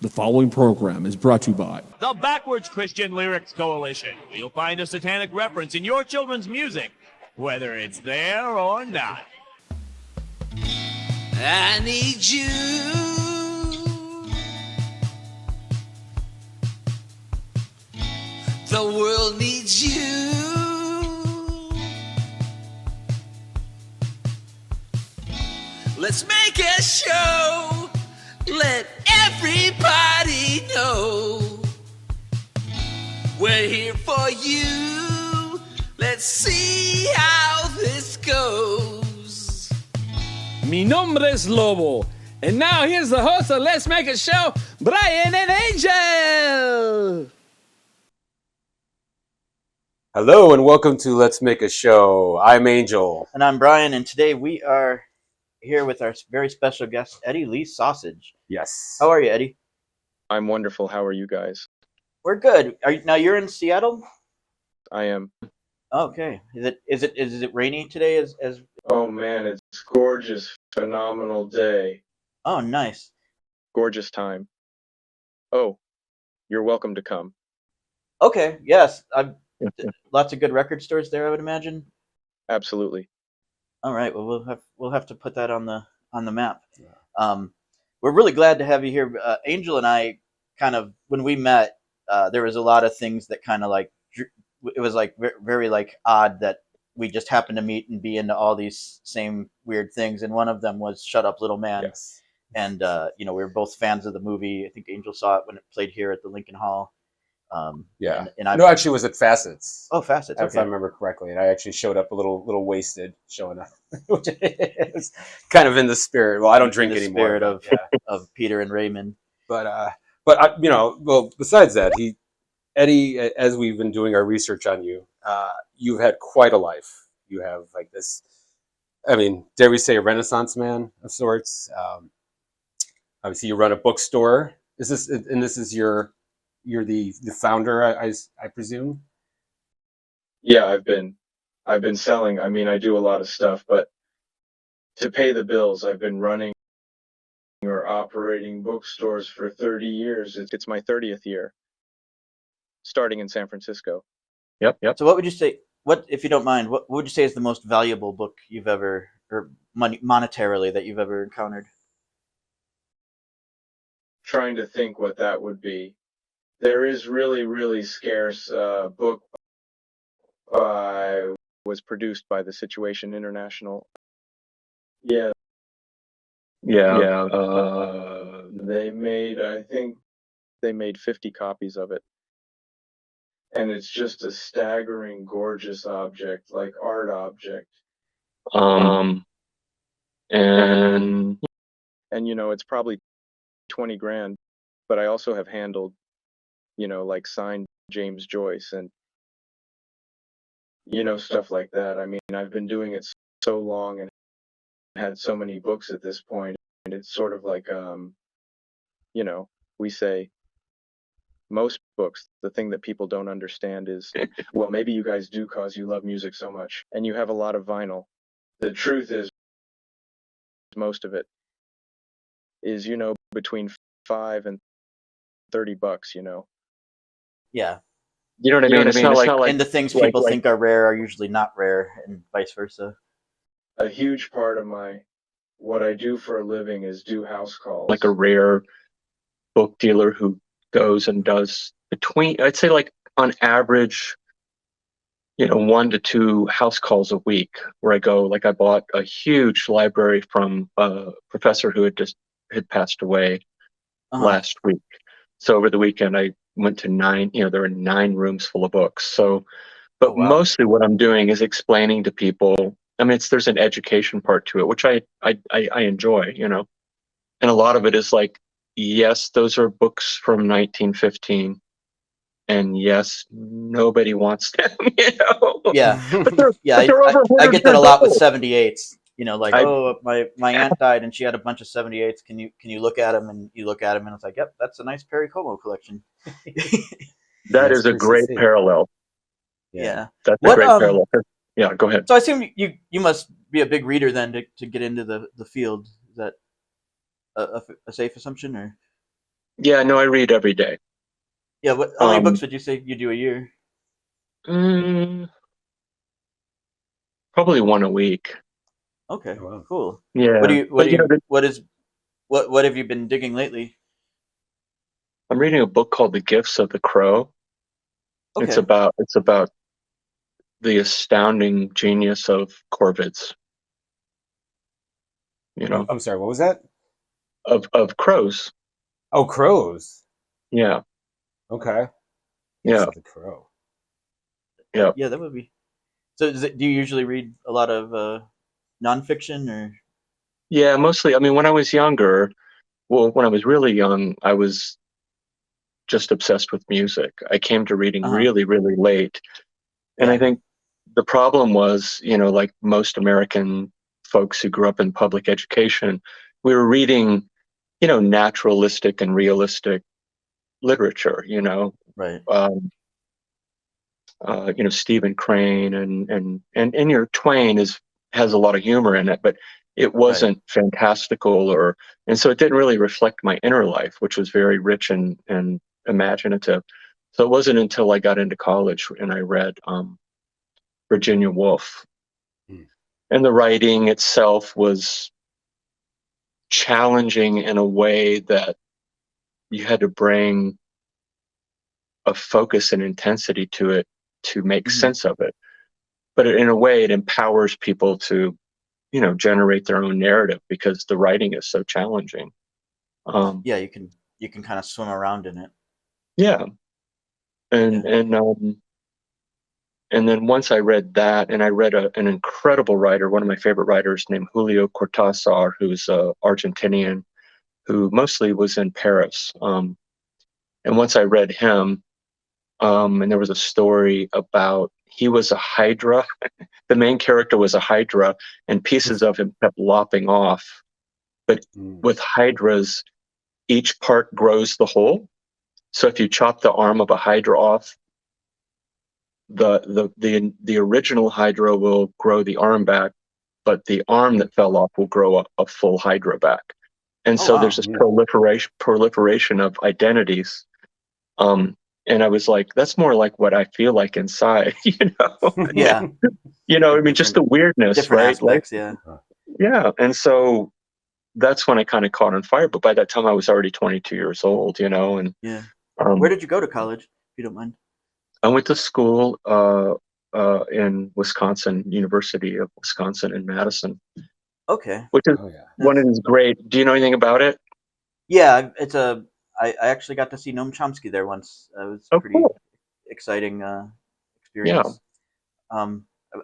The following program is brought to you by the Backwards Christian Lyrics Coalition. You'll find a satanic reference in your children's music, whether it's there or not. I need you. The world needs you. Let's make a show. Let everybody know we're here for you. Let's see how this goes. Mi nombre es Lobo, and now here's the host of Let's Make a Show, Brian and Angel. Hello and welcome to Let's Make a Show. I'm Angel. And I'm Brian, and today we are here with our very special guest, Eddie Lee Sausage. Yes. How are you, Eddie? I'm wonderful. How are you guys? We're good. Now you're in Seattle? I am. Okay. Is it rainy today? As Oh man, it's gorgeous, phenomenal day. Oh, nice. Gorgeous time. Oh, you're welcome to come. Okay. Yes. Lots of good record stores there, I would imagine. Absolutely. All right. Well, we'll have to put that on the map. We're really glad to have you here. Angel and I kind of, when we met, there was a lot of things that kind of like, it was like very like odd that we just happened to meet and be into all these same weird things. And one of them was Shut Up Little Man. Yes. And, we were both fans of the movie. I think Angel saw it when it played here at the Lincoln Hall. Yeah. And I actually it was at Facets. Oh, Facets. If Okay. I remember correctly. And I actually showed up a little wasted showing up. Which is kind of in the spirit. Well, I don't drink in the anymore. Spirit of Peter and Raymond. But besides that, Eddie, as we've been doing our research on you, you've had quite a life. You have like this, dare we say a Renaissance man of sorts. Obviously you run a bookstore. You're the founder, I presume? Yeah, I've been selling. I do a lot of stuff, but to pay the bills, I've been running or operating bookstores for 30 years. It's my 30th year, starting in San Francisco. Yep. So what would you say, if you don't mind, what would you say is the most valuable book you've ever, or monetarily, that you've ever encountered? Trying to think what that would be. There is really, really scarce book was produced by the Situation International. Yeah. They made 50 copies of it. And it's just a staggering, gorgeous object, like art object. And it's probably 20 grand, but I also have handled, like signed James Joyce and, stuff like that. I've been doing it so long and had so many books at this point, and it's sort of like, we say most books, the thing that people don't understand is, well, maybe you guys do cause you love music so much and you have a lot of vinyl. The truth is, most of it is, between $5 and $30, Yeah. You know what I mean? It's not like, and the things people think are rare are usually not rare, and vice versa. A huge part of what I do for a living is do house calls. Like a rare book dealer who goes and does I'd say like on average, 1 to 2 house calls a week, where I go, like I bought a huge library from a professor who had passed away last week. So over the weekend, I went to 9, there were 9 rooms full of books. So, but mostly what I'm doing is explaining to people, there's an education part to it, which I enjoy, and a lot of it is like, yes, those are books from 1915. And yes, nobody wants them, Yeah. But I get that a lot with 78s. My aunt died and she had a bunch of 78s. Can you look at them? And you look at them and it's like, yep, that's a nice Perry Como collection. That is a great parallel. Yeah. That's a great parallel. Yeah, go ahead. So I assume you must be a big reader then to get into the field. Is that a safe assumption, or? Yeah, no, I read every day. Yeah. How many books Um, would you say you do a year? mm, Probably one a week. Okay. Oh, wow. Cool. Yeah, but What have you been digging lately? I'm reading a book called The Gifts of the Crow. Okay. It's about the astounding genius of corvids. You know, I'm sorry, what was that? of crows. Oh, crows. Yeah, Okay. Gifts yeah, of the Crow. yeah, Yeah, that would be. So, do you usually read a lot of nonfiction or? yeah. Mostly, I mean, when I was younger, well, when I was really young, I was just obsessed with music. I came to reading Uh huh. really, really late. And I Yeah. think the problem was, like most American folks who grew up in public education, we were reading, naturalistic and realistic literature, Right. Stephen Crane and your Twain has a lot of humor in it, but it Right. wasn't fantastical and so it didn't really reflect my inner life, which was very rich and imaginative. So it wasn't until I got into college and I read Virginia Woolf, Hmm. and the writing itself was challenging in a way that you had to bring a focus and intensity to it to make Hmm. sense of it. But in a way, it empowers people to, generate their own narrative because the writing is so challenging. Um, Yeah, you can kind of swim around in it. yeah, and Yeah. and um, and then once I read that, and I read an incredible writer, one of my favorite writers named Julio Cortázar, who's Argentinian, who mostly was in Paris. And once I read him, and there was a story about he was a hydra. The main character was a hydra, and pieces of him kept lopping off. But Hmm. with hydras, each part grows the whole. So if you chop the arm of a hydra off, the original hydra will grow the arm back, but the arm that fell off will grow a full hydra back. And Oh so there's wow. this Hmm. proliferation of identities. Um, and I was like, that's more like what I feel like inside, Yeah. I Like mean, just different the weirdness, different right? Like, aspects. Yeah. yeah. And so that's when I kind of caught on fire. But by that time, I was already 22 years old, and Yeah. Where um, did you go to college, if you don't mind? I went to school in Wisconsin, University of Wisconsin in Madison, Okay. which is Oh, yeah. one of That's these great. Do you know anything about it? yeah. It's a. I actually got to see Noam Chomsky there once. It was Oh, pretty cool. exciting Yeah. experience.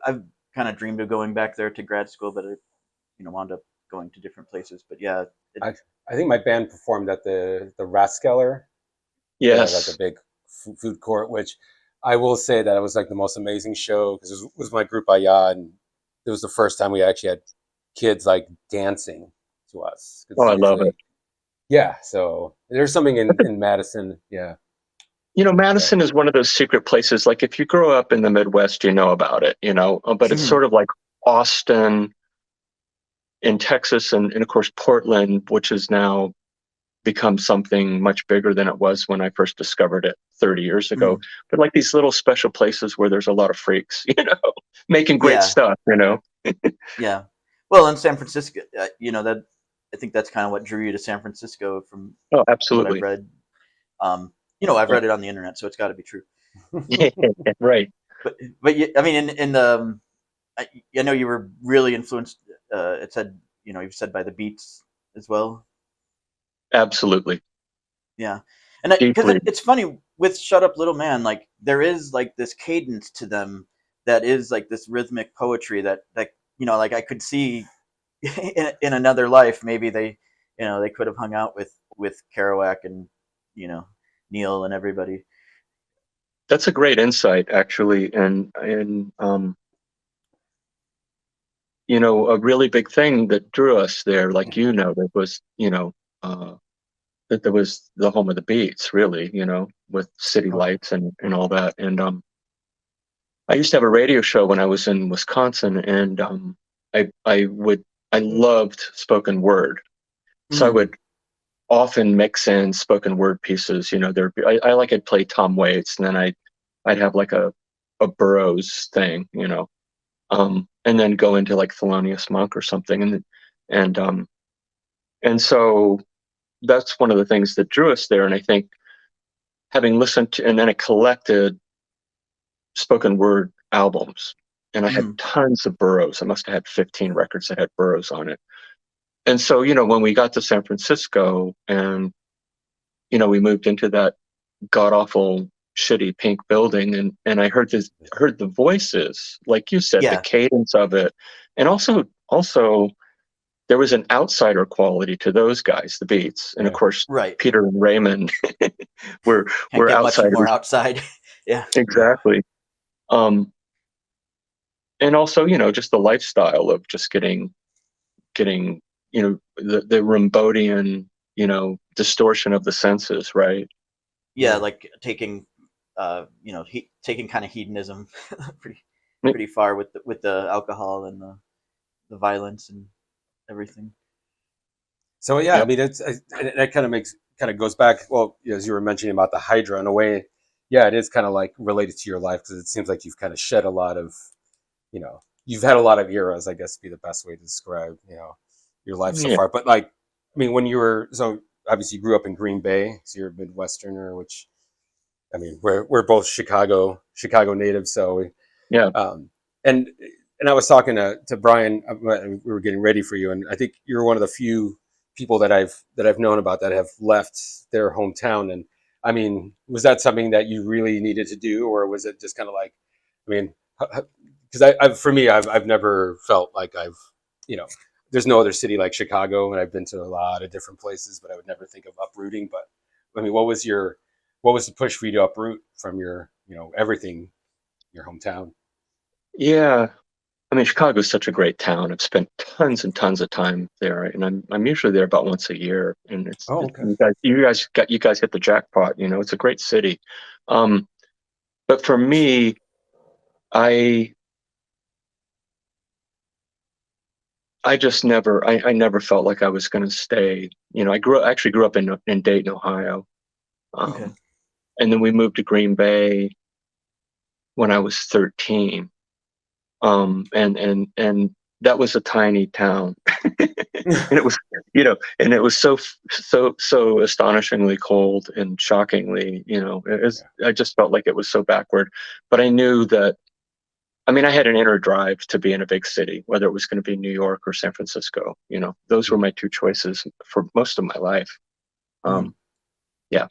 I've kind of dreamed of going back there to grad school, but I, wound up going to different places. But yeah, I I think my band performed at the Rathskeller. Yeah, like a Yes. big food court, which I will say that it was like the most amazing show because it was my group Aya, and it was the first time we actually had kids like dancing to us. Oh, Because I love it. usually, yeah. So there's something in Madison. Yeah, yeah. Madison is one of those secret places. Like if you grow up in the Midwest, you know about it, but it's Mhm. sort of like Austin in Texas and of course Portland, which has now become something much bigger than it was when I first discovered it 30 years ago. Mhm. But like these little special places where there's a lot of freaks, making great Yeah, stuff. yeah. Well, in San Francisco, that I think that's kind of what drew you to San Francisco Oh, from what I've absolutely. read. I've Yeah. read it on the internet, so it's got to be true. Yeah, right. But I mean, in the I know you were really influenced. It said you've said by the Beats as well. Absolutely. Yeah, and because Deeply. it's funny with "Shut Up, Little Man," like there is like this cadence to them that is like this rhythmic poetry that like I could see in another life. Maybe they could have hung out with Kerouac and you know Neil and everybody. That's a great insight, actually. And a really big thing that drew us there, like, that was, that there was the home of the Beats, really, with city Oh, lights and all that. And I used to have a radio show when I was in Wisconsin, and I loved spoken word. So I Mm, would often mix in spoken word pieces. I'd play Tom Waits, and then I'd have like a Burroughs thing, and then go into like Thelonious Monk or something, and and so that's one of the things that drew us there. And I think having listened to, and then I collected spoken word albums, and I had tons of Burroughs. I must have had 15 records that had Burroughs on it. And so, when we got to San Francisco and, we moved into that god awful, shitty pink building, and I heard the voices, like you said, the cadence of it. And also there was an outsider quality to those guys, the Beats. And of course, Right. Peter and Raymond were Can't get outsiders. much more outside. Yeah. Exactly. And also, just the lifestyle of just getting, the Rimbauden, distortion of the senses, right? Yeah, like taking, taking kind of hedonism pretty far with the alcohol and the violence and everything. So yeah, I mean, that kind of goes back. Well, as you were mentioning about the Hydra, in a way, yeah, it is kind of like related to your life, because it seems like you've kind of shed a lot of, you've had a lot of eras, I guess, would be the best way to describe, your life so far. But like, I mean, when you were, so obviously you grew up in Green Bay, so you're a Midwesterner, which, I mean, we're both Chicago natives, so yeah. And I was talking to Brian, we were getting ready for you, and I think you're one of the few people that I've known about that have left their hometown. And I mean, was that something that you really needed to do, or was it just kind of like, I mean, because for me, I've never felt like there's no other city like Chicago, and I've been to a lot of different places, but I would never think of uprooting. But I mean, what was the push for you to uproot from your, everything, your hometown? Yeah. I mean, Chicago is such a great town. I've spent tons and tons of time there, and I'm usually there about once a year. And it's you guys hit the jackpot. It's a great city. But for me, I just never felt like I was going to stay. I actually grew up in Dayton, Ohio, and then we moved to Green Bay when I was 13. And that was a tiny town, and it was, and it was so astonishingly cold and shockingly, I just felt like it was so backward. But I knew that, I mean, I had an inner drive to be in a big city, whether it was going to be New York or San Francisco. Those were my two choices for most of my life. Yeah.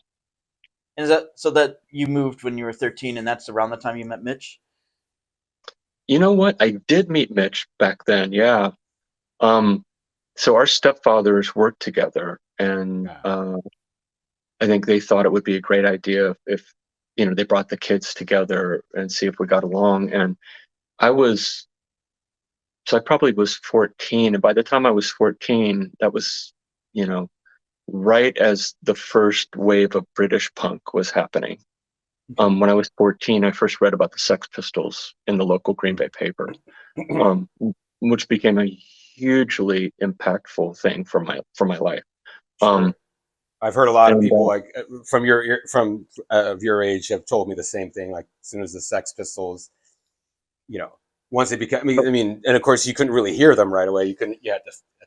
And is that so that you moved when you were 13, and that's around the time you met Mitch? You know what? I did meet Mitch back then. Yeah. So our stepfathers worked together, and I think they thought it would be a great idea if they brought the kids together and see if we got along. And I probably was 14, and by the time I was 14, that was right as the first wave of British punk was happening. When I was 14, I first read about the Sex Pistols in the local Green Bay paper, which became a hugely impactful thing for my life. Sure. I've heard a lot of people like from your age have told me the same thing. Like as soon as the Sex Pistols, once they became, I mean, and of course you couldn't really hear them right away. You had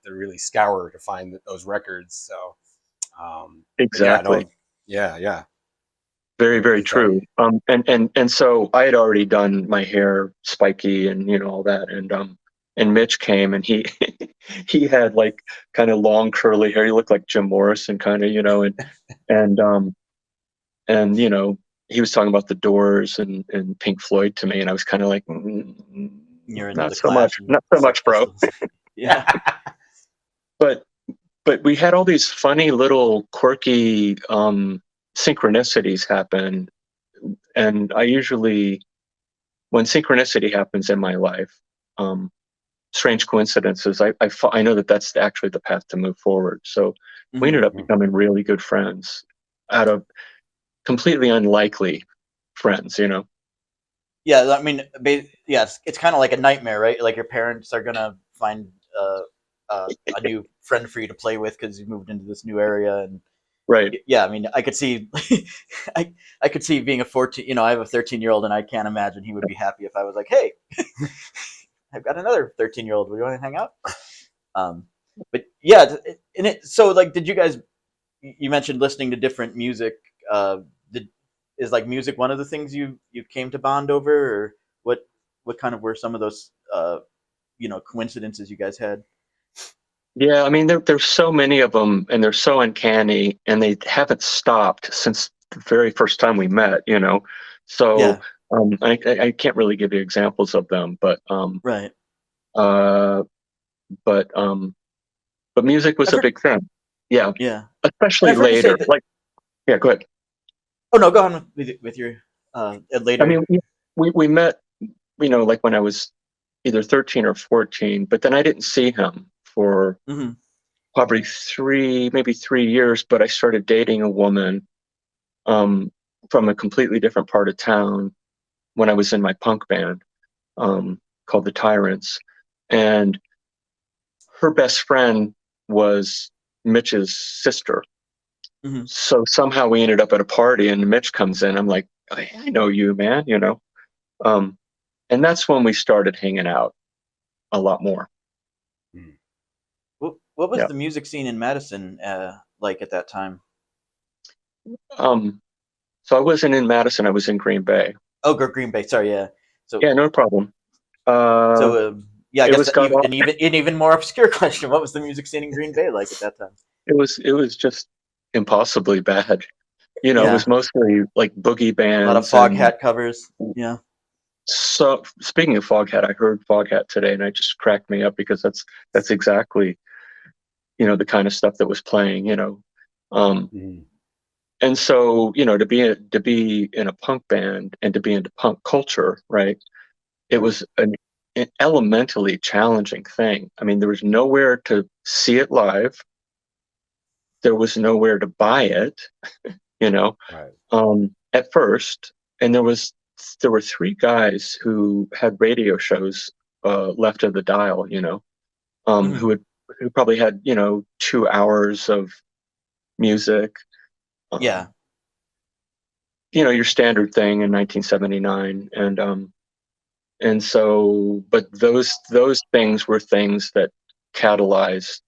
to really scour to find those records. So exactly. Yeah. Very, very true. And so I had already done my hair spiky and all that, and Mitch came, and he he had like kind of long curly hair. He looked like Jim Morrison kind of, and he was talking about the Doors and Pink Floyd to me, and I was kind of like, You're not so much, bro. Yeah. But we had all these funny little quirky synchronicities happen, and I usually, when synchronicity happens in my life, strange coincidences, I know that that's actually the path to move forward. So we ended up becoming really good friends out of completely unlikely friends. Yeah, I mean, it's kind of like a nightmare, right? Like your parents are gonna find a new friend for you to play with because you moved into this new area. And Right. yeah, I mean, I could see, I could see being a 14. You know, I have a 13-year-old, and I can't imagine he would be happy if I was like, "Hey, I've got another 13-year-old. We want to hang out." But yeah, and it. So like, did you guys? You mentioned listening to different music. Is like music one of the things you came to bond over, or what kind of were some of those coincidences you guys had? Yeah, I mean, there's so many of them, and they're so uncanny, and they haven't stopped since the very first time we met. So Yeah, I can't really give you examples of them, but right. uh, but but music was I've a heard, big thing. Yeah, yeah, and especially I've heard you say later. that. Like, yeah, go ahead. Oh no, go on with your I later. mean, we met, like when I was either 13 or 14, but then I didn't see him for Hmm. probably maybe 3 years. But I started dating a woman um, from a completely different part of town when I was in my punk band called the Tyrants, and her best friend was Mitch's sister. Hmm. So somehow we ended up at a party, and Mitch comes in. I'm like, I know you, man. Um, and that's when we started hanging out a lot more. What was Yeah. the music scene in Madison like at that time? Um, so I wasn't in Madison. I was in Green Bay. Oh, Green Bay. Sorry, yeah. So Yeah, no problem. yeah, I It guess was got off. an even more obscure question. What was the music scene in Green Bay like at that time? It was just impossibly bad. It Yeah, was mostly like boogie a lot of bands and Foghat covers. Yeah. so. Speaking of Foghat, I heard Foghat today, and it just cracked me up because that's exactly the kind of stuff that was playing. Um, and so to be in a punk band and to be into punk culture, right? It was an elementally challenging thing. I mean, there was nowhere to see it live. There was nowhere to buy it, you know, at first. And there were three guys who had radio shows left of the dial, Hmm. who probably had 2 hours of music. Yeah. Um, your standard thing in 1979, and so, but those things were things that catalyzed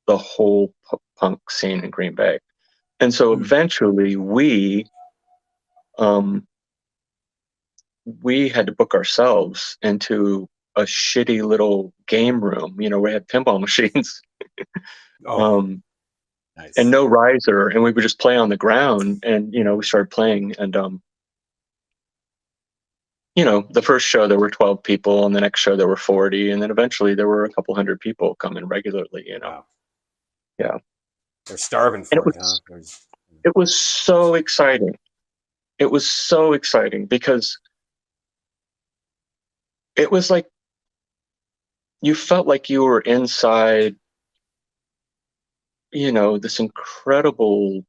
the whole punk scene in Green Bay. And so Hmm. eventually um, we had to book ourselves into a shitty little game room, we had pinball machines, and no riser, and we would just play on the ground, and we started playing, and the first show there were 12 people, and the next show there were 40, and then eventually there were a couple hundred people coming regularly. Yeah. They're starving And for it, huh? it was so exciting. It was so exciting because it was like you felt like you were inside, this incredible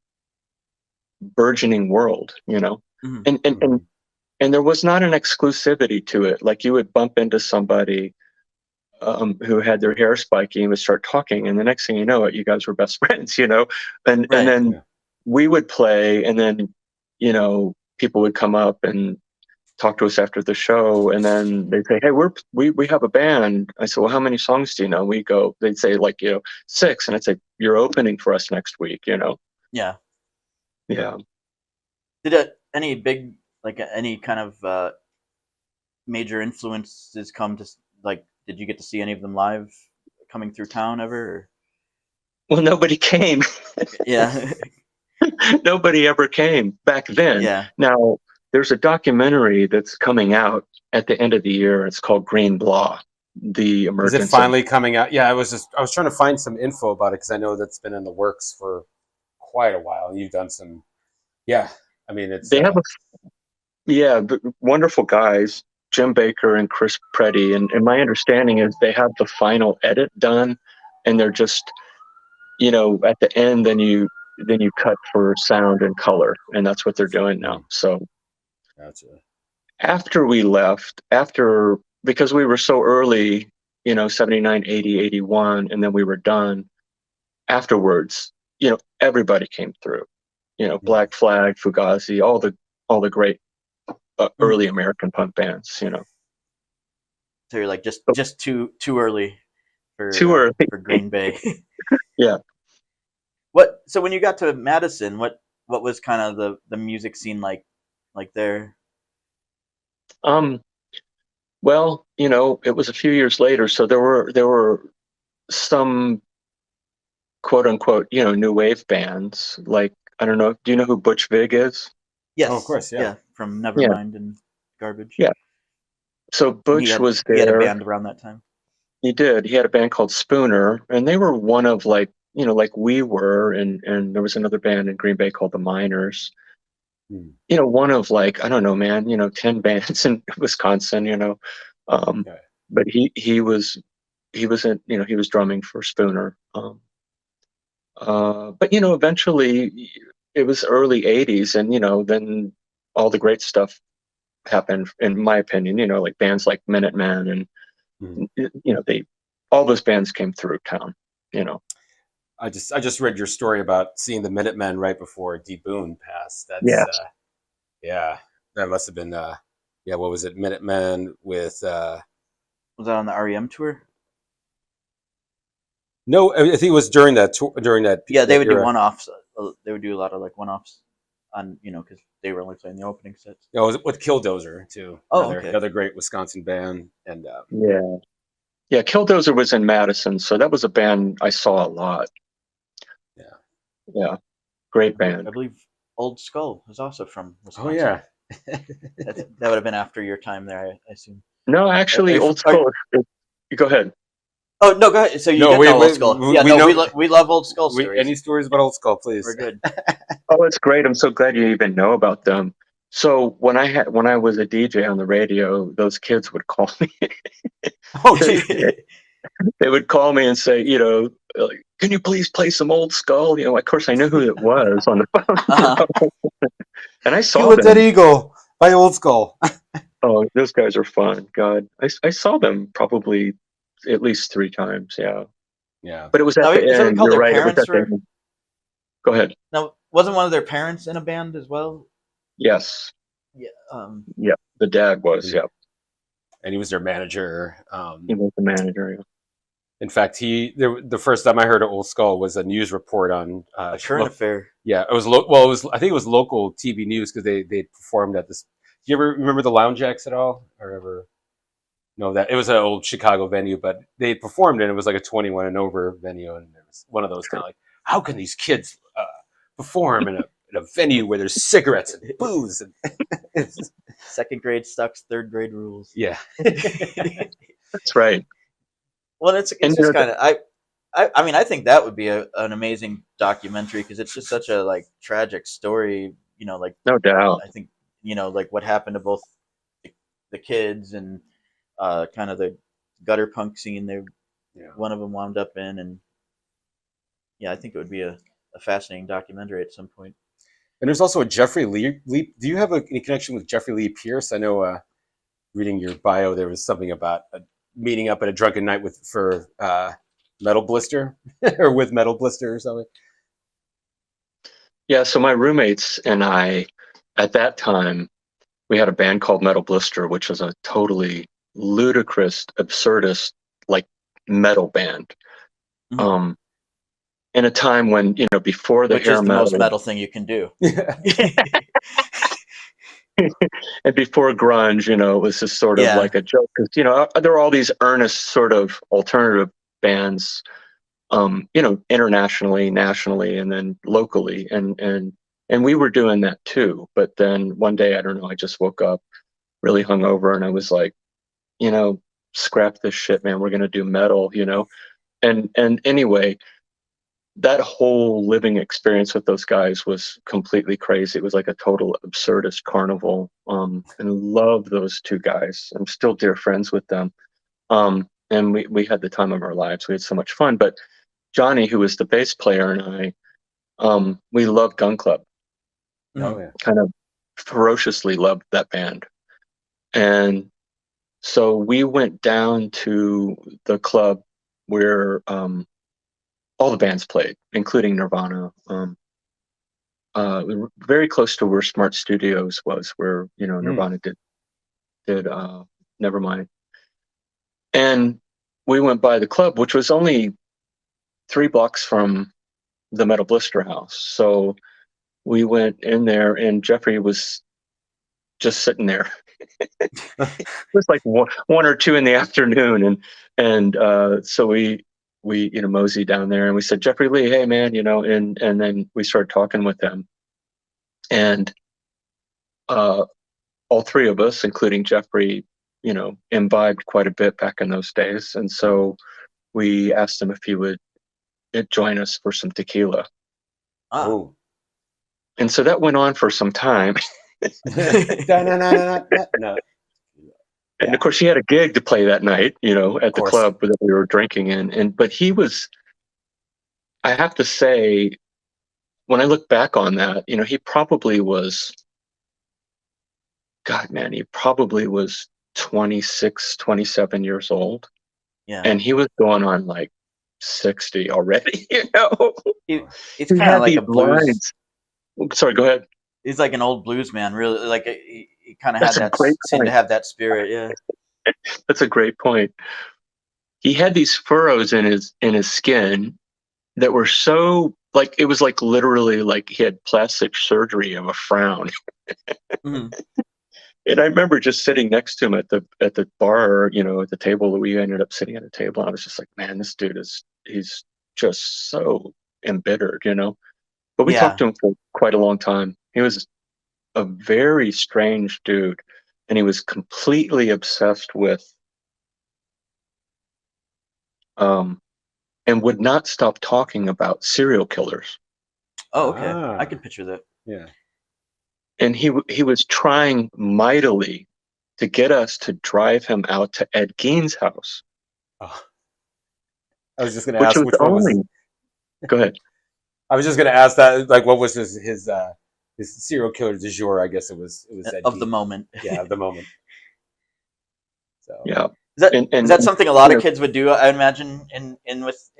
burgeoning world, Hmm. and and there was not an exclusivity to it. Like you would bump into somebody who had their hair spiky and would start talking, and the next thing you know, you guys were best friends, and Right. then we would play, and then people would come up and talk to us after the show, and then they'd say, "Hey, we have a band." I said, "Well, how many songs do you know?" They'd say like 6, and I'd say, "You're opening for us next week." Yeah. Yeah. Did any big any kind of major influences come to like? Did you get to see any of them live coming through town ever? Or? Well, nobody came. Yeah. Nobody ever came back then. Yeah. Now, there's a documentary that's coming out at the end of the year. It's called Green Blah, the Is it emergence of. finally coming out? Yeah, I was trying to find some info about it because I know that's been in the works for quite a while. You've done some, yeah. I mean, it's They have wonderful guys, Jim Baker and Chris Preddy, and my understanding is they have the final edit done, and they're just, at the end, then you cut for sound and color, and that's what they're doing now. So gotcha. after we left, because we were so early 79, 80, 81, and then we were done. Afterwards, everybody came through. Black Flag, Fugazi, all the great early American punk bands. So you're like just too early for Too early. for Green Bay. Yeah. So when you got to Madison, what was kind of the music scene like there? Well, it was a few years later, so there were some quote unquote, new wave bands. Like, I don't know, do you know who Butch Vig is? Yes, of course, yeah. from Nevermind and Garbage. Yeah. So Butch was there. He had a band around that time. He did. He had a band called Spooner, and they were one of like we were, and there was another band in Green Bay called the Miners. One of like, I don't know, man, 10 bands in Wisconsin, but he was drumming for Spooner. But eventually it was early 80s, and then all the great stuff happened, in my opinion, like bands like Minutemen and all those bands came through town. I just read your story about seeing the Minutemen right before D Boon passed. That's Yes. yeah, that must have been what was it, Minutemen with Was that on the REM tour? No, I think it was during that tour, Yeah, they would do era. one-offs. They would do a lot of like one-offs on, because they were only playing the opening sets. It was with Killdozer too. Oh, okay. Another great Wisconsin band, and Yeah, Killdozer was in Madison, so that was a band I saw a lot. Yeah, great band. I believe Old Skull was also from Wisconsin. oh yeah, That would have been after your time there, I assume. No, actually, Old Skull. Go ahead. Oh no, go ahead. So you did know Old Skull. We love Old Skull stories. Any stories about Old Skull, please? We're good. Oh, it's great. I'm so glad you even know about them. So when I was a DJ on the radio, those kids would call me. Oh, geez. They would call me and say, like, can you please play some Old Skull? Of course I knew who it was on the phone. And I saw them. That Eagle by Old Skull. Oh, those guys are fun. God, I saw them probably at least 3 times. Yeah. Yeah. But it was at the end. You're right. It was at the end. Go ahead. Now, wasn't one of their parents in a band as well? Yes. Yeah. Yeah. The dad was. Yeah. And he was their manager. He was the manager. Yeah. In fact, the first time I heard of Old Skull was a news report on A Current Affair. Yeah, it was I think it was local TV news because they performed at this. Do you ever remember the Lounge Acts at all, or ever? No, that it was an old Chicago venue, but they performed and it was like a 21 and over venue, and it was one of those kind of like, how can these kids perform in a venue where there's cigarettes and booze and Second grade sucks, third grade rules. yeah. That's right. Well, it's just kind of I mean I think that would be an amazing documentary because it's just such a like tragic story. Like no doubt. I think like what happened to both the kids and kind of the gutter punk scene one of them wound up in, and I think it would be a fascinating documentary at some point. And there's also a Jeffrey Lee. Do you have any connection with Jeffrey Lee Pierce? I know, reading your bio, there was something about meeting up at a drunken night for Metal Blister or with Metal Blister or something. Yeah. So my roommates and I, at that time, we had a band called Metal Blister, which was a totally ludicrous, absurdist, like metal band. Mm-hmm. In a time when before the which hair is the metal, most metal thing you can do. and before grunge, it was just sort of like a joke because there were all these earnest sort of alternative bands, internationally, nationally, and then locally, and we were doing that too. But then one day, I don't know, I just woke up really hungover, and I was like, scrap this shit, man. We're gonna do metal, and anyway. That whole living experience with those guys was completely crazy. It was like a total absurdist carnival. And love those 2 guys. I'm still dear friends with them. And we had the time of our lives. We had so much fun. But Johnny, who was the bass player, and I, we loved Gun Club. Oh yeah. Kind of ferociously loved that band. And So we went down to the club where all the bands played, including Nirvana. We were very close to where Smart Studios was, where Nirvana did Nevermind. And we went by the club, which was only 3 blocks from the Metal Blister House. So we went in there, and Jeffrey was just sitting there. It was like 1 or 2 in the afternoon, and so we moseyed down there, and we said, Jeffrey Lee, hey man, and then we started talking with him, and all 3 of us, including Jeffrey, imbibed quite a bit back in those days, and so we asked him if he would join us for some tequila. Oh. And so that went on for some time. No. And of course, he had a gig to play that night, at the club that we were drinking in. But he was, I have to say, when I look back on that, he probably was, God, man, he probably was 26, 27 years old. Yeah. And he was going on like 60 already, It's He kind had of like these a blues. lines. Sorry, go ahead. He's like an old blues man, really. Like he kind of had That's a that, great seemed to point. have that spirit. Yeah. That's a great point. He had these furrows in his skin that were so, like, it was like literally like he had plastic surgery of a frown. Mhm. And I remember just sitting next to him at the bar, at the table that we ended up sitting at a table. And I was just like, man, this dude he's just so embittered, But we talked to him for quite a long time. He was a very strange dude, and he was completely obsessed with and would not stop talking about serial killers. Oh, okay. I can picture that. Yeah. And he was trying mightily to get us to drive him out to Ed Gein's house. Oh. I was just going to Which ask was which one was. Go ahead. I was just going to ask that, like, what was his serial killer du jour? I guess it was Ed Of the Gein. moment. Yeah, of the moment. So Yeah. Is that something a lot of kids would do? I imagine in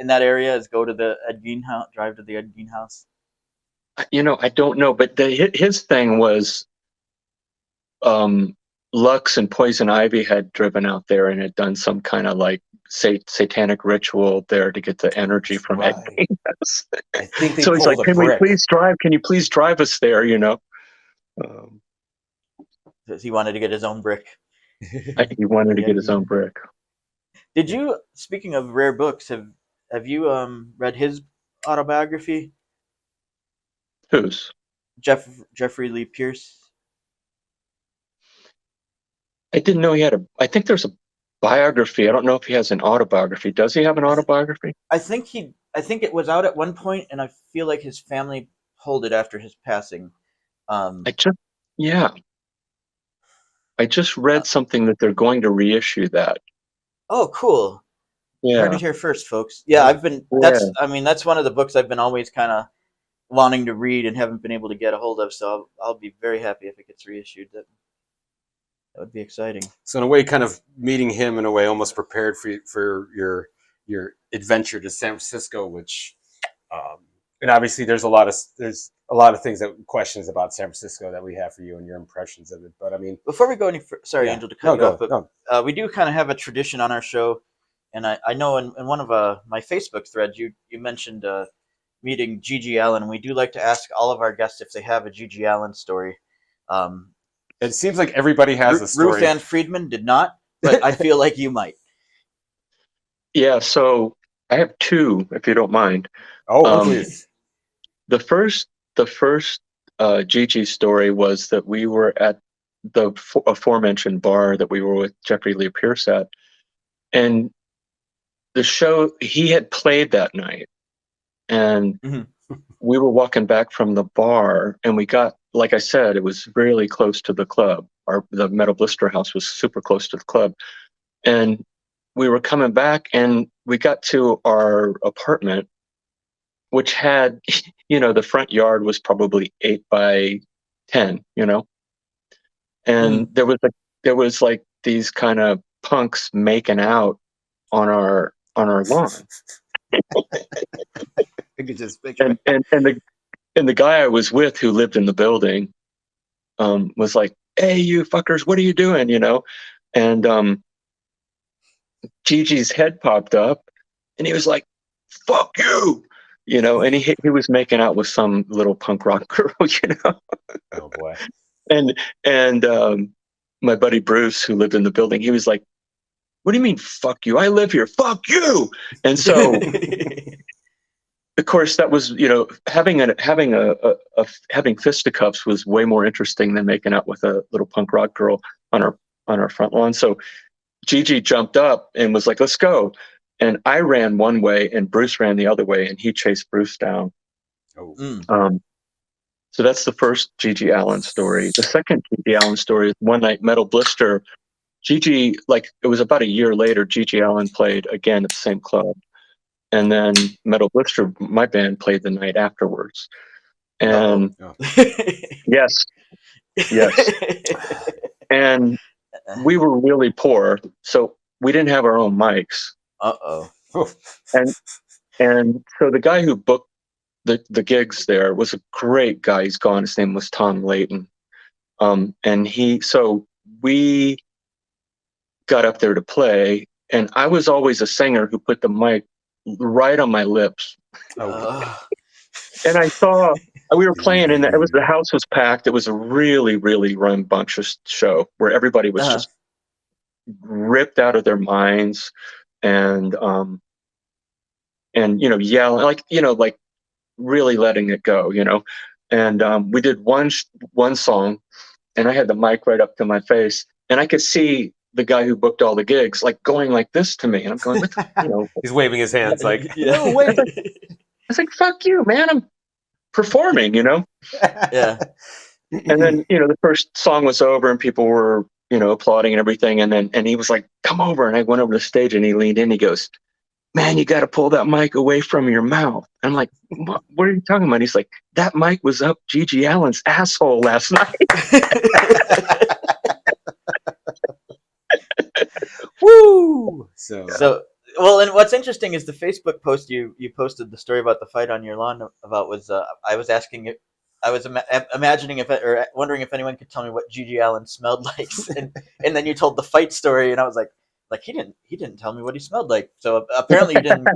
that area, is go to the Ed Gein house, drive to the Ed Gein house. I don't know, but his thing was Lux and Poison Ivy had driven out there and had done some kind of like satanic ritual there to get the energy from Ed Gein. I think they So he's pulled like, a can we brick. please drive? Can you please drive us there? He wanted to get his own brick. He wanted to get his own brick. Did you? Speaking of rare books, have you read his autobiography? Whose? Jeffrey Lee Pierce. I didn't know he had I think there's a biography. I don't know if he has an autobiography. Does he have an autobiography? I think it was out at one point, and I feel like his family pulled it after his passing. I just read something that they're going to reissue that. Oh, cool. Yeah. Heard it here first, folks. Yeah, that's one of the books I've been always kind of wanting to read and haven't been able to get a hold of, so I'll be very happy if it gets reissued. That would be exciting. So in a way, kind of meeting him in a way almost prepared for your adventure to San Francisco, which and obviously there's a lot of things questions about San Francisco that we have for you and your impressions of it. But I mean, before we go any further, sorry, Angel, to cut you off, but we do kind of have a tradition on our show, and I know in one of my Facebook threads you mentioned meeting GG Allin, and we do like to ask all of our guests if they have a GG Allin story. It seems like everybody has a story. Ruth Ann Friedman did not, but I feel like you might. Yeah, so I have 2, if you don't mind. Oh, please. The first GG story was that we were at the aforementioned bar that we were with Jeffrey Lee Pierce at, and the show he had played that night, and we were walking back from the bar, and we got, like I said, it was really close to the club. The Metal Blister House was super close to the club, and we were coming back, and we got to our apartment, which had, the front yard was probably 8 by 10, and there was like these kind of punks making out on our lawn. I could just picture. And the guy I was with who lived in the building was like, "Hey, you fuckers, what are you doing?" And Gigi's head popped up, and he was like, "Fuck you," and he was making out with some little punk rock girl, Oh boy. and my buddy Bruce, who lived in the building, he was like, "What do you mean, fuck you? I live here. Fuck you!" And so, of course, that was having fisticuffs was way more interesting than making out with a little punk rock girl on our front lawn. So Gigi jumped up and was like, "Let's go." And I ran one way and Bruce ran the other way, and he chased Bruce down. Oh. So that's the first GG Allin story. The second GG Allin story is One Night Metal Blister. Gigi, like it was about a year later, GG Allin played again at the same club. And then Metal Blister, my band, played the night afterwards. And yes. And we were really poor, so we didn't have our own mics. And so the guy who booked the gigs there was a great guy. He's gone. His name was Tom Layton. So we got up there to play, and I was always a singer who put the mic right on my lips. And I saw we were playing, and the house was packed. It was a really, really rambunctious show where everybody was just ripped out of their minds and yelling, like really letting it go, And we did one song, and I had the mic right up to my face, and I could see the guy who booked all the gigs like going like this to me, and I'm going, He's waving his hands like, no, wait. I was like, "Fuck you, man! I'm performing," Yeah. And then the first song was over, and people were applauding and everything, and he was like, "Come over," and I went over to the stage, and he leaned in. He goes, "Man, you got to pull that mic away from your mouth." I'm like, what are you talking about? He's like, "That mic was up GG Allin's asshole last night." Woo! So well, and what's interesting is the Facebook post you posted the story about the fight on your lawn about was I was asking it. I was imagining wondering if anyone could tell me what GG Allin smelled like, and then you told the fight story, and I was like he didn't tell me what he smelled like. So apparently you didn't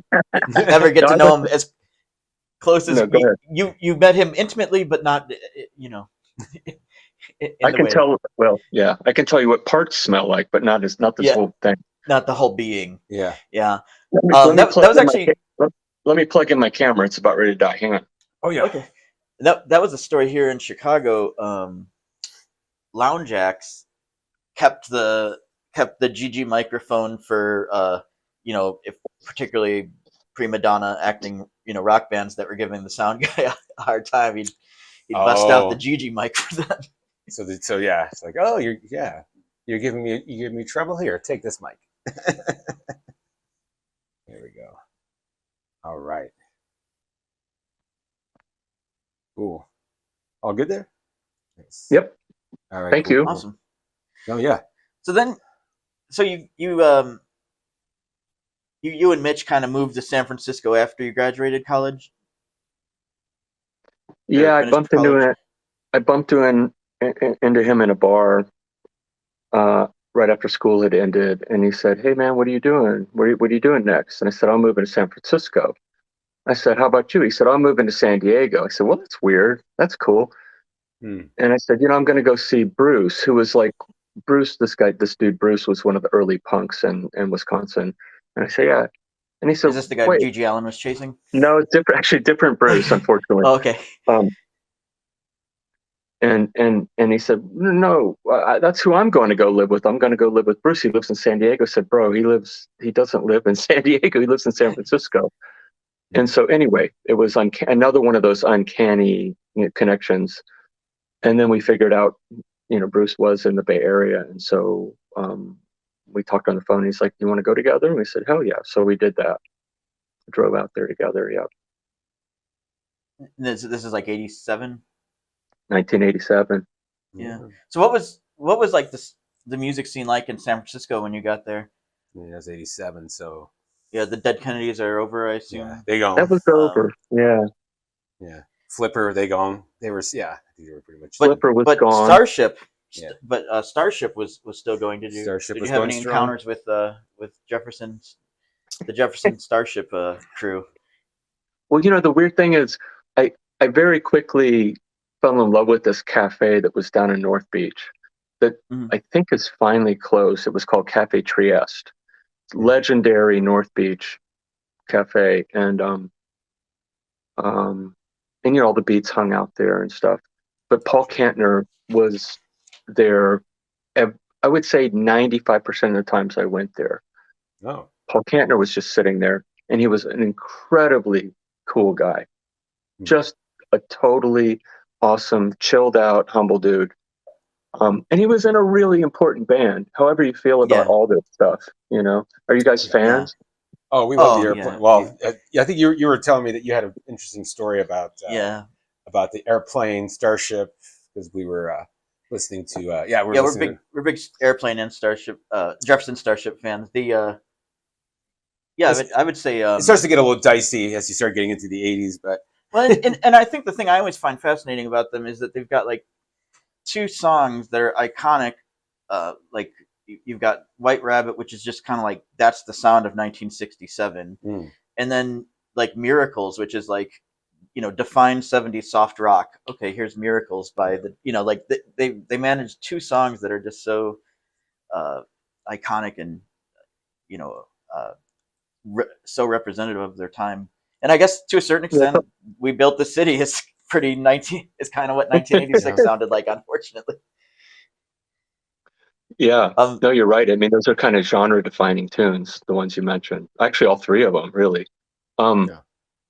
ever get to know him as close as you met him intimately, but not I can tell. Well, yeah, I can tell you what parts smell like, but not this whole thing. Not the whole being. Yeah. Let me plug in my camera. It's about ready to die. Hang on. Oh yeah. Okay. That was a story here in Chicago. Lounge acts kept the GG microphone for if particularly prima donna acting rock bands that were giving the sound guy a hard time, he'd bust out the GG mic for them. So yeah, it's like, "Oh, you're giving me trouble here. Take this mic." Here we go. All right. Cool. All good there? Nice. Yep. All right. Thank you. Awesome. Oh yeah. So you and Mitch kind of moved to San Francisco after you graduated college? Yeah, I bumped into him in a bar right after school had ended, and he said, "Hey man, what are you doing? What are you doing next?" And I said, "I'm moving to San Francisco." I said, "How about you?" He said, "I'm moving to San Diego." I said, "Well, that's weird. That's cool." And I said, "I'm going to go see Bruce," who was like Bruce. This dude Bruce was one of the early punks in Wisconsin. And I said, "Yeah." And he said, "Is this the guy GG Allin was chasing?" No, it's different Bruce, unfortunately. Oh, okay. And he said, "No, that's who I'm going to go live with. I'm going to go live with Bruce. He lives in San Diego." I said, "Bro, he doesn't live in San Diego. He lives in San Francisco." And so anyway, it was another one of those uncanny connections. And then we figured out, Bruce was in the Bay Area. And so we talked on the phone. He's like, "You want to go together?" And we said, "Hell yeah." So we did that. We drove out there together. Yeah. This is like 87? 1987. Yeah. So what was like this? the music scene like in San Francisco when you got there? Yeah, it was 87, so Yeah, the Dead Kennedys are over, I assume. yeah, they gone. That was over. Yeah. Yeah, Flipper, they gone. They were, yeah, I think they were pretty much. Flipper was but gone. Starship, Yeah. Starship was still going. Did Starship you was have going any strong. encounters with Jefferson's the Jefferson Starship crew? Well, the weird thing is, I very quickly fell in love with this cafe that was down in North Beach that I think is finally closed. It was called Cafe Trieste. Legendary North Beach cafe, and all the Beats hung out there and stuff. But Paul Kantner was there. I would say 95% of the times I went there. Oh, Paul Kantner was just sitting there, and he was an incredibly cool guy. Just a totally awesome, chilled out, humble dude. And he was in a really important band. However you feel about all this stuff, are you guys fans? Oh, we love the Oh, airplane. yeah. Well, I think you were telling me that you had an interesting story about about the airplane Starship, because we were listening to we're big Airplane and Starship Jefferson Starship fans. I would say it starts to get a little dicey as you start getting into the 80s, but well, and I think the thing I always find fascinating about them is that they've got like two songs that are iconic. Like you've got White Rabbit, which is just kind of like that's the sound of 1967, and then like Miracles, which is like defined 70s soft rock. Okay, here's Miracles by the like they managed two songs that are just so iconic and so representative of their time. And I guess to a certain extent, We Built the City is is kind of what 1986 sounded like, unfortunately. Yeah, no, you're right. I mean, those are kind of genre-defining tunes, the ones you mentioned. Actually, all three of them, really.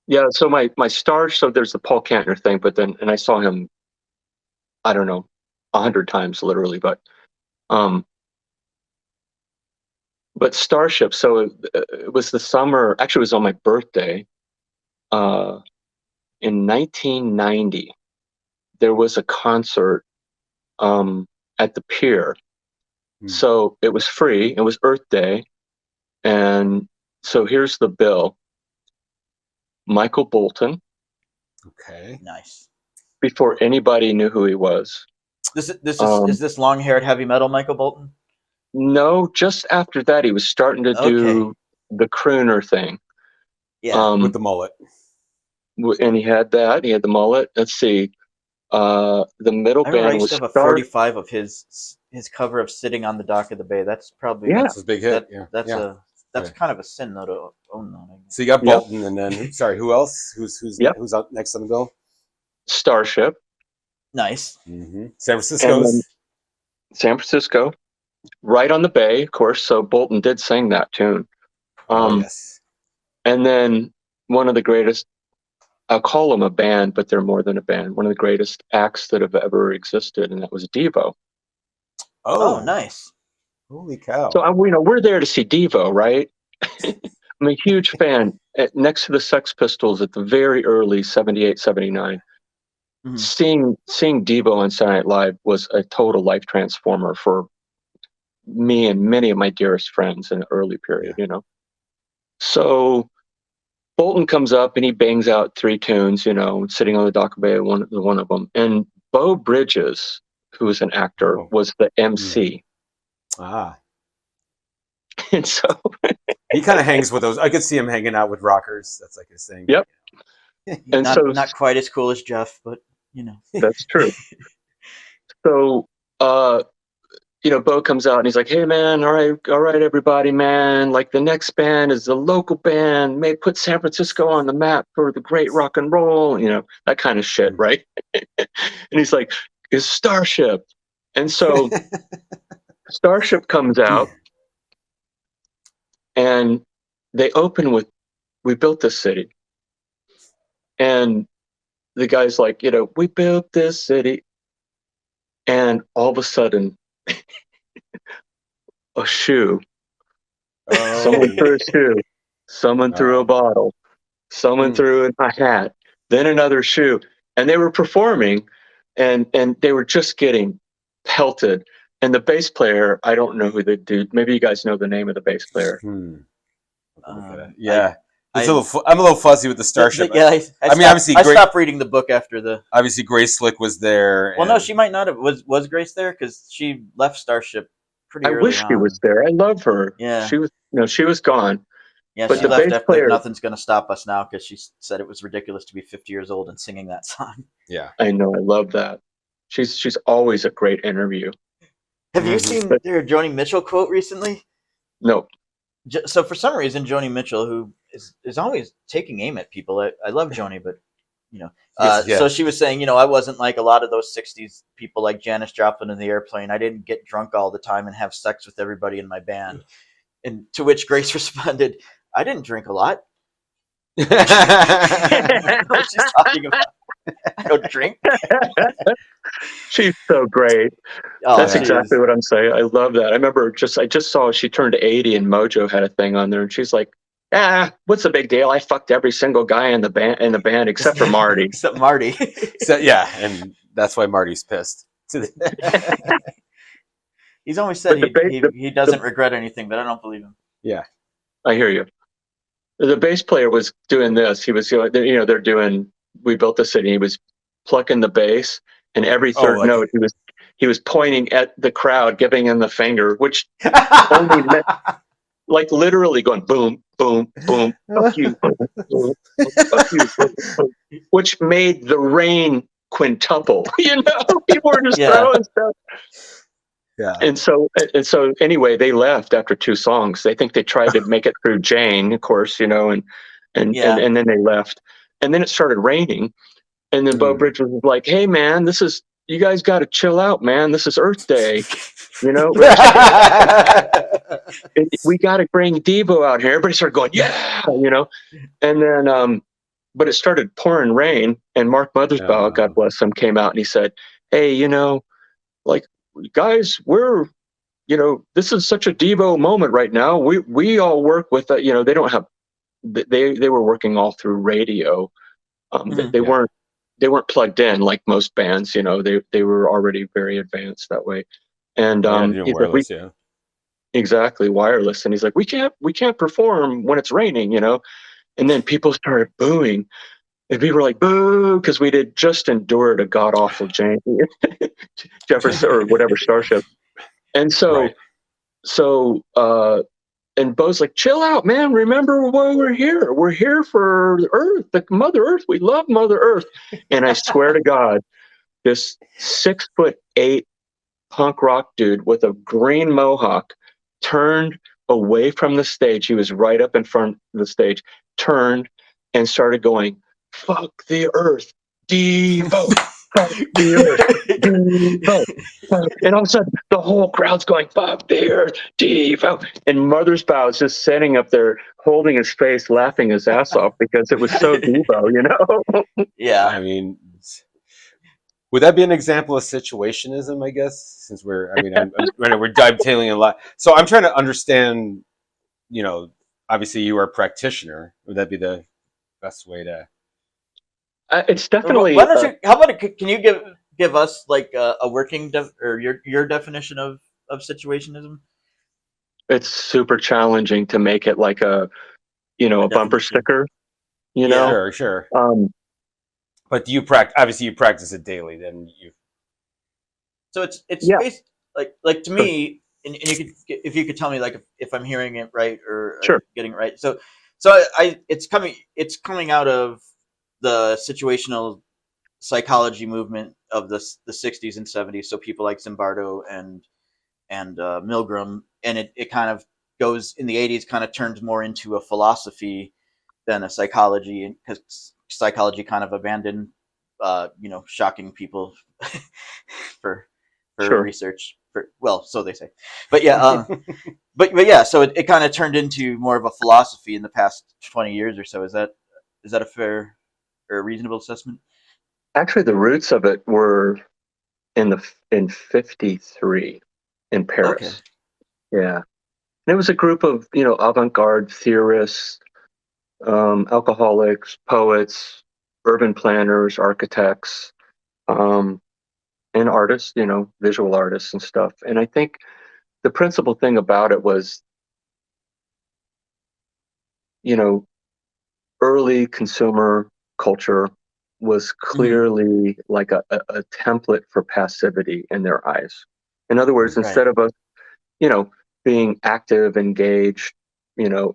Yeah. So my stars. So there's the Paul Kantner thing, but then, and I saw him, I don't know, 100 times literally, but Starship. So it was the summer. Actually, it was on my birthday. In 1990, there was a concert at the pier. So it was free. It was Earth Day. And so here's the bill. Michael Bolton. Okay. Nice. Before anybody knew who he was. Is this long-haired heavy metal Michael Bolton? No, just after that, he was starting to do the crooner thing. Yeah. With the mullet. And he had that. He had the mullet. Let's see. The middle I band used was to have a 45 of his cover of Sitting on the Dock of the Bay. That's probably that's a big hit. That's kind of a sin though to own that. So you got Bolton, and then sorry, who else? Who's up next on the bill? Starship. Nice. San Francisco's. San Francisco, right on the bay, of course. So Bolton did sing that tune. Yes. And then one of the greatest. I'll call them a band, but they're more than a band. One of the greatest acts that have ever existed, and that was Devo. Oh, nice. Holy cow. So, we're there to see Devo, right? I'm a huge fan. Next to the Sex Pistols at the very early 78, 79. Seeing Devo on Saturday Night Live was a total life transformer for me and many of my dearest friends in the early period, So Bolton comes up and he bangs out three tunes, Sitting on the Dock of the Bay, one of them. And Beau Bridges, who was an actor, was the MC. And so he kind of hangs with those. I could see him hanging out with rockers. That's like his thing. Yep. And not quite as cool as Jeff, but That's true. So Beau comes out and he's like, "Hey man, all right, everybody, man. Like the next band is the local band. May put San Francisco on the map for the great rock and roll, that kind of shit, right?" And he's like, "It's Starship." And so Starship comes out and they open with "We Built This City." And the guy's like, "We built this city." And all of a sudden, a shoe. Someone threw a shoe. Someone threw a bottle. Someone threw in a hat. Then another shoe. And they were performing, and they were just getting pelted. And the bass player, I don't know who the dude. Maybe you guys know the name of the bass player. Yeah, I- I'm a little fuzzy with the Starship. Yeah, I mean, stopped, obviously, I stopped reading the book after the. obviously Grace Slick was there. Well, no, and- she might not have. Was Grace there? Because she left Starship pretty I early wish she on. was there. I love her. Yeah. She was, she was gone. Yeah, But she the left bass after player- Nothing's Gonna Stop Us Now because she said it was ridiculous to be 50 years old and singing that song. Yeah, I know. I love that. She's always a great interview. Have you seen their Joni Mitchell quote recently? No. So for some reason, Joni Mitchell, who is always taking aim at people, I love Joni, but so she was saying, I wasn't like a lot of those 60s people like Janis Joplin in the Airplane. I didn't get drunk all the time and have sex with everybody in my band. And to which Grace responded, I didn't drink a lot. I don't know what she's talking about. I don't drink. She's so great. Oh, That's she exactly is. what I'm saying. I love that. I remember I just saw she turned 80 and Mojo had a thing on there, and she's like, what's the big deal? I fucked every single guy in the band except for Marty. Except Marty. so, yeah, and that's why Marty's pissed. He's always said But he doesn't regret anything, but I don't believe him. Yeah, I hear you. The bass player was doing this. He was, they're doing We Built the City. He was plucking the bass, and every third note he was pointing at the crowd, giving him the finger, which only meant like literally going boom, boom, boom, fuck you, boom, boom, fuck you, boom, boom, which made the rain quintuple. People were just throwing stuff. yeah. And so anyway, they left after 2 songs. They think they tried to make it through Jane, of course, and then they left. And then it started raining. And then Bo Bridges was like, "Hey man, you guys got to chill out, man. This is Earth Day, We got to bring Devo out here." Everybody started going, "Yeah," And then, but it started pouring rain, and Mark Mothersbaugh, God bless him, came out and he said, "Hey, like, guys, this is such a Devo moment right now. We all work with they don't have, they were working all through radio. They weren't plugged in like most bands. They were already very advanced that way. And he's wireless, like, exactly, wireless. And he's like, we can't perform when it's raining, And then people started booing. And people were like, boo, because we did just endured a god awful Jefferson or whatever Starship. And and Bo's like, chill out, man. Remember why we're here. We're here for the Earth, the Mother Earth. We love Mother Earth. And I swear to God, this 6'8" punk rock dude with a green mohawk turned away from the stage. He was right up in front of the stage, turned and started going, "Fuck the Earth, Devo." Fuck the Earth, Devo. And all of a sudden, the whole crowd's going, "Fuck the Earth, Devo." And Mothersbaugh is just sitting up there, holding his face, laughing his ass off because it was so Devo, Yeah. I mean, would that be an example of situationism? I guess, since we're dovetailing a lot. So I'm trying to understand. Obviously, you are a practitioner. Would that be the best way to? It's definitely. Why don't you? How about can you give us like a working or your definition of situationism? It's super challenging to make it like a bumper sticker. Sure. But do you practice? Obviously, you practice it daily. Then you. So it's based, like to me, and you could, if you could tell me like if I'm hearing it right or getting it right. So it's coming out of the situational psychology movement of the 60s and 70s. So people like Zimbardo and Milgram, and it kind of goes in the 80s, kind of turns more into a philosophy than a psychology, because psychology kind of abandoned, shocking people for research. So they say, but yeah, but yeah. So it kind of turned into more of a philosophy in the past 20 years or so. Is that a fair or reasonable assessment? Actually, the roots of it were in 53 in Paris. Okay. Yeah, and it was a group of avant-garde theorists, alcoholics, poets, urban planners, architects, and artists, visual artists and stuff. And I think the principal thing about it was, you know, early consumer culture was Hmm. clearly like a template for passivity in their eyes. In other words, Right. instead of us, you know, being active, engaged,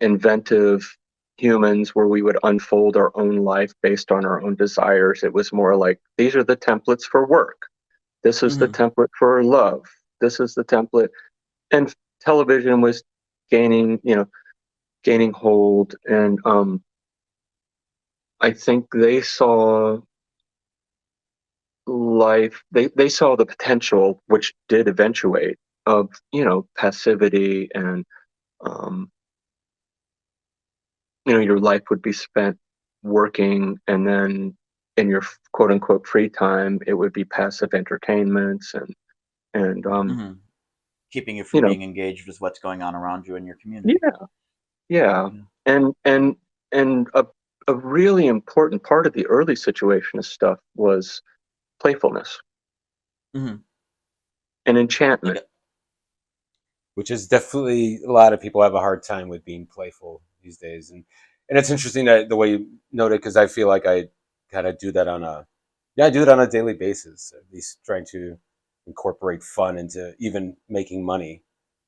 inventive humans where we would unfold our own life based on our own desires, it was more like these are the templates for work. This is the Hmm. template for love. This is the template. And television was gaining hold. And I think they saw life, they saw the potential, which did eventuate, of, passivity and, um, your life would be spent working, and then in your quote unquote free time, it would be passive entertainments and Hmm. Keeping you you from know, being engaged with what's going on around you in your community. yeah, yeah. Yeah. And a really important part of the early situationist stuff was playfulness Hmm. and Like, enchantment. which is definitely a lot of people have a hard time with being playful these days. And it's interesting that the way you noted, because I feel like I kind of do that on a I do it on a daily basis, at least trying to incorporate fun into even making money.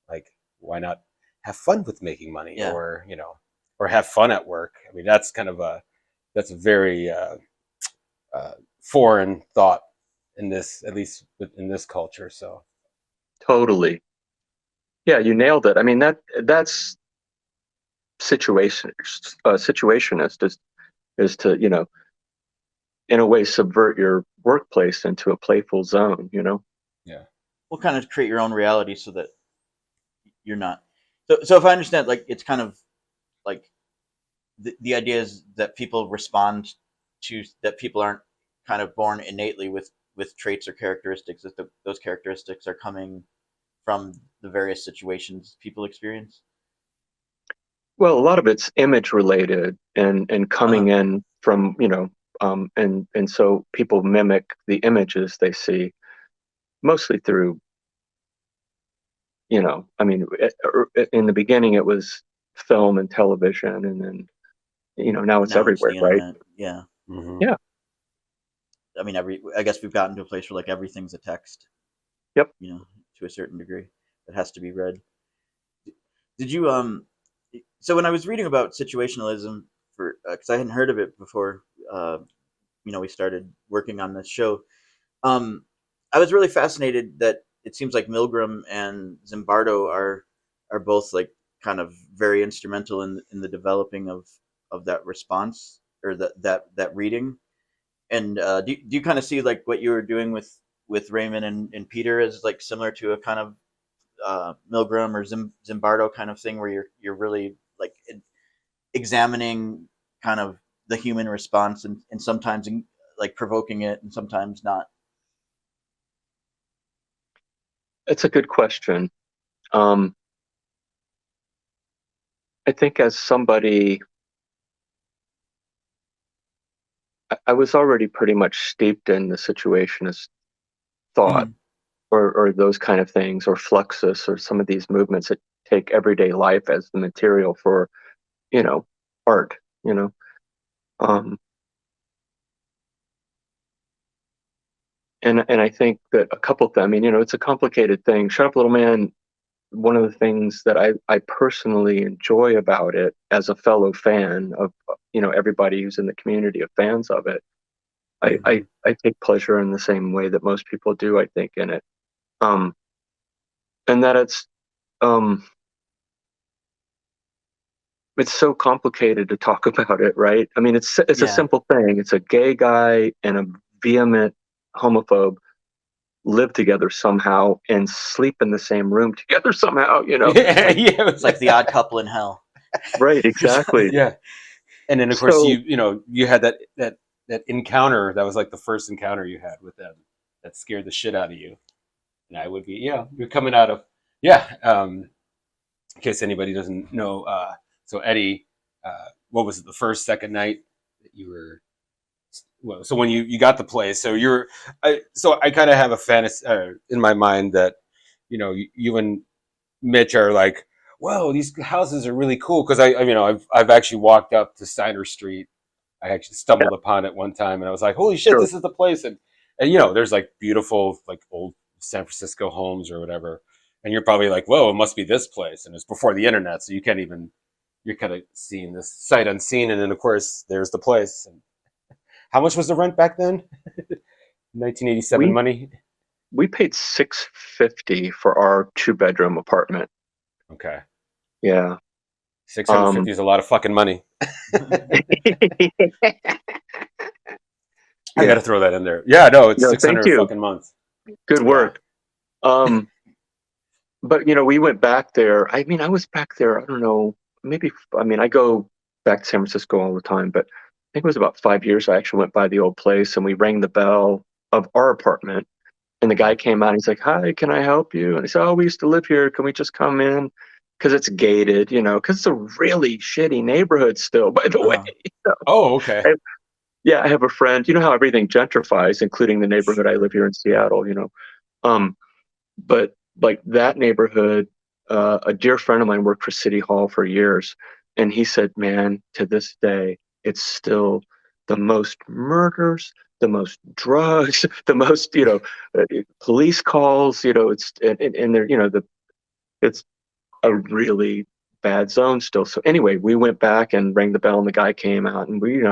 Like, why not have fun with making money, yeah. or or have fun at work? I mean, that's a very uh, foreign thought in this, at least in this culture. So Totally. Yeah, you nailed it. I mean, that's situationist is to, in a way, subvert your workplace into a playful zone. yeah. We'll kind of create your own reality so that you're not. So if I understand, like it's kind of like the idea is that people respond to that people aren't kind of born innately with traits or characteristics that those characteristics are coming from the various situations people experience. Well, a lot of it's image related and coming Uh-huh. in from, and so people mimic the images they see mostly through, I mean, in the beginning it was film and television, and then, now it's Now it's everywhere, the right? internet. Yeah. Hmm. Yeah. I mean, I guess we've gotten to a place where like everything's a text, Yep. to a certain degree. It has to be read. Did you So when I was reading about situationalism for because I hadn't heard of it before, uh, we started working on this show. Um, I was really fascinated that it seems like Milgram and Zimbardo are both like kind of very instrumental in the developing of that response or that reading. And do you kind of see like what you were doing with Raymond and Peter as like similar to a kind of Milgram or Zimbardo kind of thing where you're really like examining kind of the human response and sometimes like provoking it and sometimes not. It's a good question. Um, I think as somebody, I was already pretty much steeped in the situationist thought, Mm-hmm. or those kind of things, or Fluxus, or some of these movements that take everyday life as the material for, you know, art, you know. Um, and I think that a couple of them, I mean, it's a complicated thing. Shut Up Little Man, one of the things that I personally enjoy about it as a fellow fan of, everybody who's in the community of fans of it, Mm-hmm. I take pleasure in the same way that most people do, I think, in it. Um, and that um, it's so complicated to talk about it, right? I mean, it's a Yeah. simple thing. It's a gay guy and a vehement homophobe live together somehow and sleep in the same room together somehow. It's Yeah, like yeah, it's like the odd couple in hell. Right, exactly. yeah. And then of course So you had that encounter that was like the first encounter you had with them that scared the shit out of you. And I would be, you're coming out of, yeah. In case anybody doesn't know, so Eddie, what was it, the first second night that you were well, so when you got the place, so I kind of have a fantasy in my mind that, you and Mitch are like, whoa, these houses are really cool. Cause I've actually walked up to Steiner Street. I actually stumbled upon it one time and I was like, holy shit, Sure. this is the place. And there's like beautiful, like old San Francisco homes or whatever. And you're probably like, whoa, it must be this place. And it's before the internet. So you're kind of seeing this sight unseen. And then of course there's the place. And how much was the rent back then? 1987 money. We paid $650 for our 2-bedroom apartment. Okay. Yeah. 650 is a lot of fucking money. I got to throw that in there. Yeah, no, it's No, 600 thank you. fucking months. Good work. But we went back there. I mean, I was back there, I don't know, I go back to San Francisco all the time, but I think it was about 5 years I actually went by the old place and we rang the bell of our apartment and the guy came out and he's like, hi, can I help you? And I said, oh, we used to live here. Can we just come in? Because it's gated, because it's a really shitty neighborhood still, by the way. Oh, okay. Yeah, I have a friend. You know how everything gentrifies, including the neighborhood I live here in Seattle, But like that neighborhood, a dear friend of mine worked for City Hall for years. And he said, man, to this day, it's still the most murders, the most drugs, the most, police calls, it's, and there, it's a really bad zone still. So anyway, we went back and rang the bell and the guy came out and we,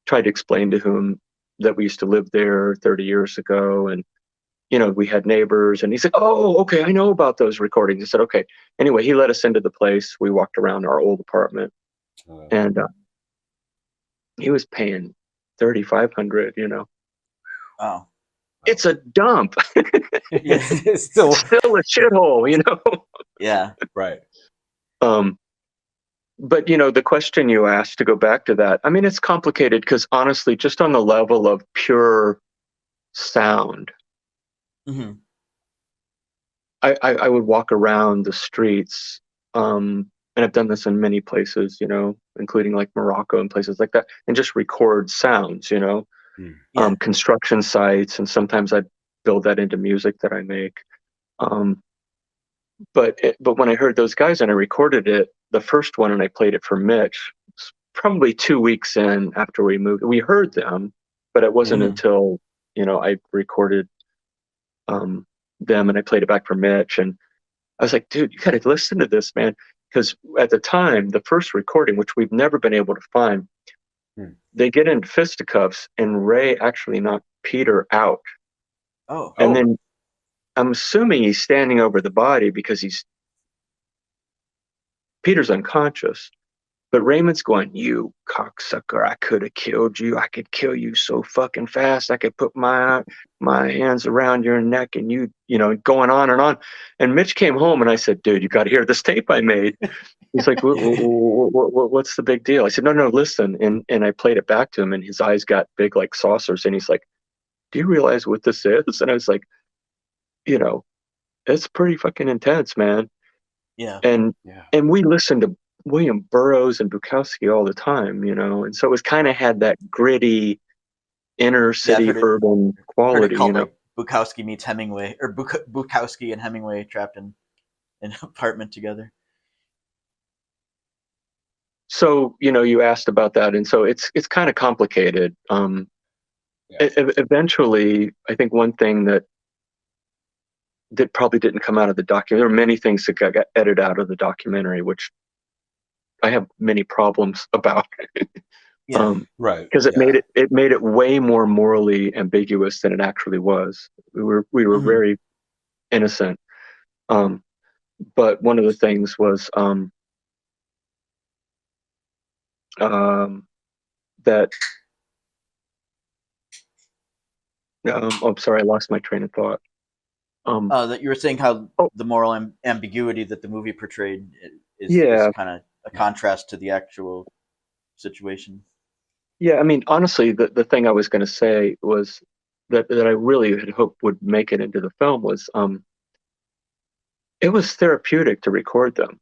tried to explain to him that we used to live there 30 years ago. And, we had neighbors and he said, oh, okay, I know about those recordings. I said, okay. Anyway, he let us into the place. We walked around our old apartment and he was paying $3,500, Oh. It's a dump. It's still a shithole, Yeah. Right. But the question you asked, to go back to that, I mean, it's complicated because honestly, just on the level of pure sound, Mm-hmm. I would walk around the streets, and I've done this in many places, including like Morocco and places like that, and just record sounds, construction sites, and sometimes I build that into music that I make. But when I heard those guys and I recorded it, the first one, and I played it for Mitch, probably 2 weeks in after we moved, we heard them, but it wasn't until, I recorded them and I played it back for Mitch. And I was like, dude, you got to listen to this, man. Because at the time, the first recording, which we've never been able to find, they get in fisticuffs and Ray actually knocked Peter out. Oh. And then I'm assuming he's standing over the body because Peter's unconscious, but Raymond's going, you cocksucker, I could have killed you. I could kill you so fucking fast. I could put my hands around your neck and going on and on. And Mitch came home and I said, dude, you got to hear this tape I made. He's like, what's the big deal? I said, no, listen. And I played it back to him and his eyes got big like saucers. And he's like, do you realize what this is? And I was like, it's pretty fucking intense, man. Yeah. And we listened to William Burroughs and Bukowski all the time, and so it was kind of had that gritty inner city urban quality, Like Bukowski meets Hemingway, or Bukowski and Hemingway trapped in an apartment together. So you asked about that, and so it's kind of complicated. Eventually, I think one thing that probably didn't come out of the documentary. There are many things that got edited out of the documentary, which I have many problems about. Right. Because it made it way more morally ambiguous than it actually was. We were very innocent. But one of the things was that. I'm sorry, I lost my train of thought. That you were saying how the moral ambiguity that the movie portrayed is kind of a contrast to the actual situation. Yeah, I mean, honestly, the thing I was going to say was that I really had hoped would make it into the film was it was therapeutic to record them.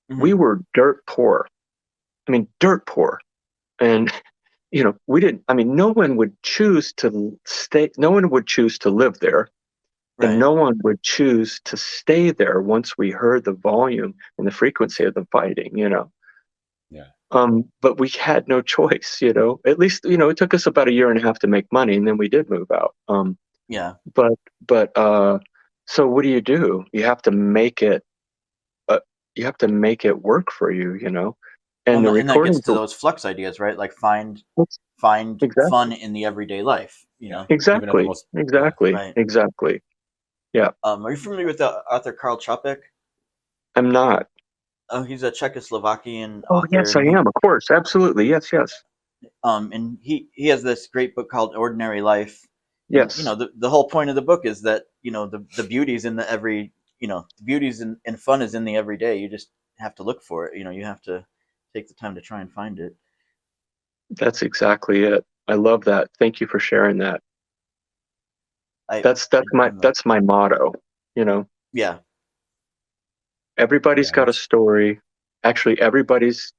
We were dirt poor. I mean, dirt poor. And we didn't. I mean, no one would choose to stay. No one would choose to live there, and Right. no one would choose to stay there once we heard the volume and the frequency of them fighting. Yeah. But we had no choice. At least it took us about a year and a half to make money, and then we did move out. Yeah. But so what do? You have to make it. You have to make it work for you. And the And that gets recordings. to those flux ideas, right? Like find Exactly. fun in the everyday life. Even at the Exactly. most. Exactly. Right. Exactly. Yeah. Are you familiar with the author Karl Čapek? I'm not. Oh, he's a Czechoslovakian Oh, author, yes, I and am. Of course. Absolutely. Yes. Yes. and he has this great book called Ordinary Life. And Yes. the whole point of the book is that the beauty's in the every the beauty's and fun is in the everyday. You just have to look for it. You have to take the time to try and find it. That's exactly it. I love that. Thank you for sharing that. I That's my motto. Yeah. Everybody's Yeah, got a story. Actually, everybody's.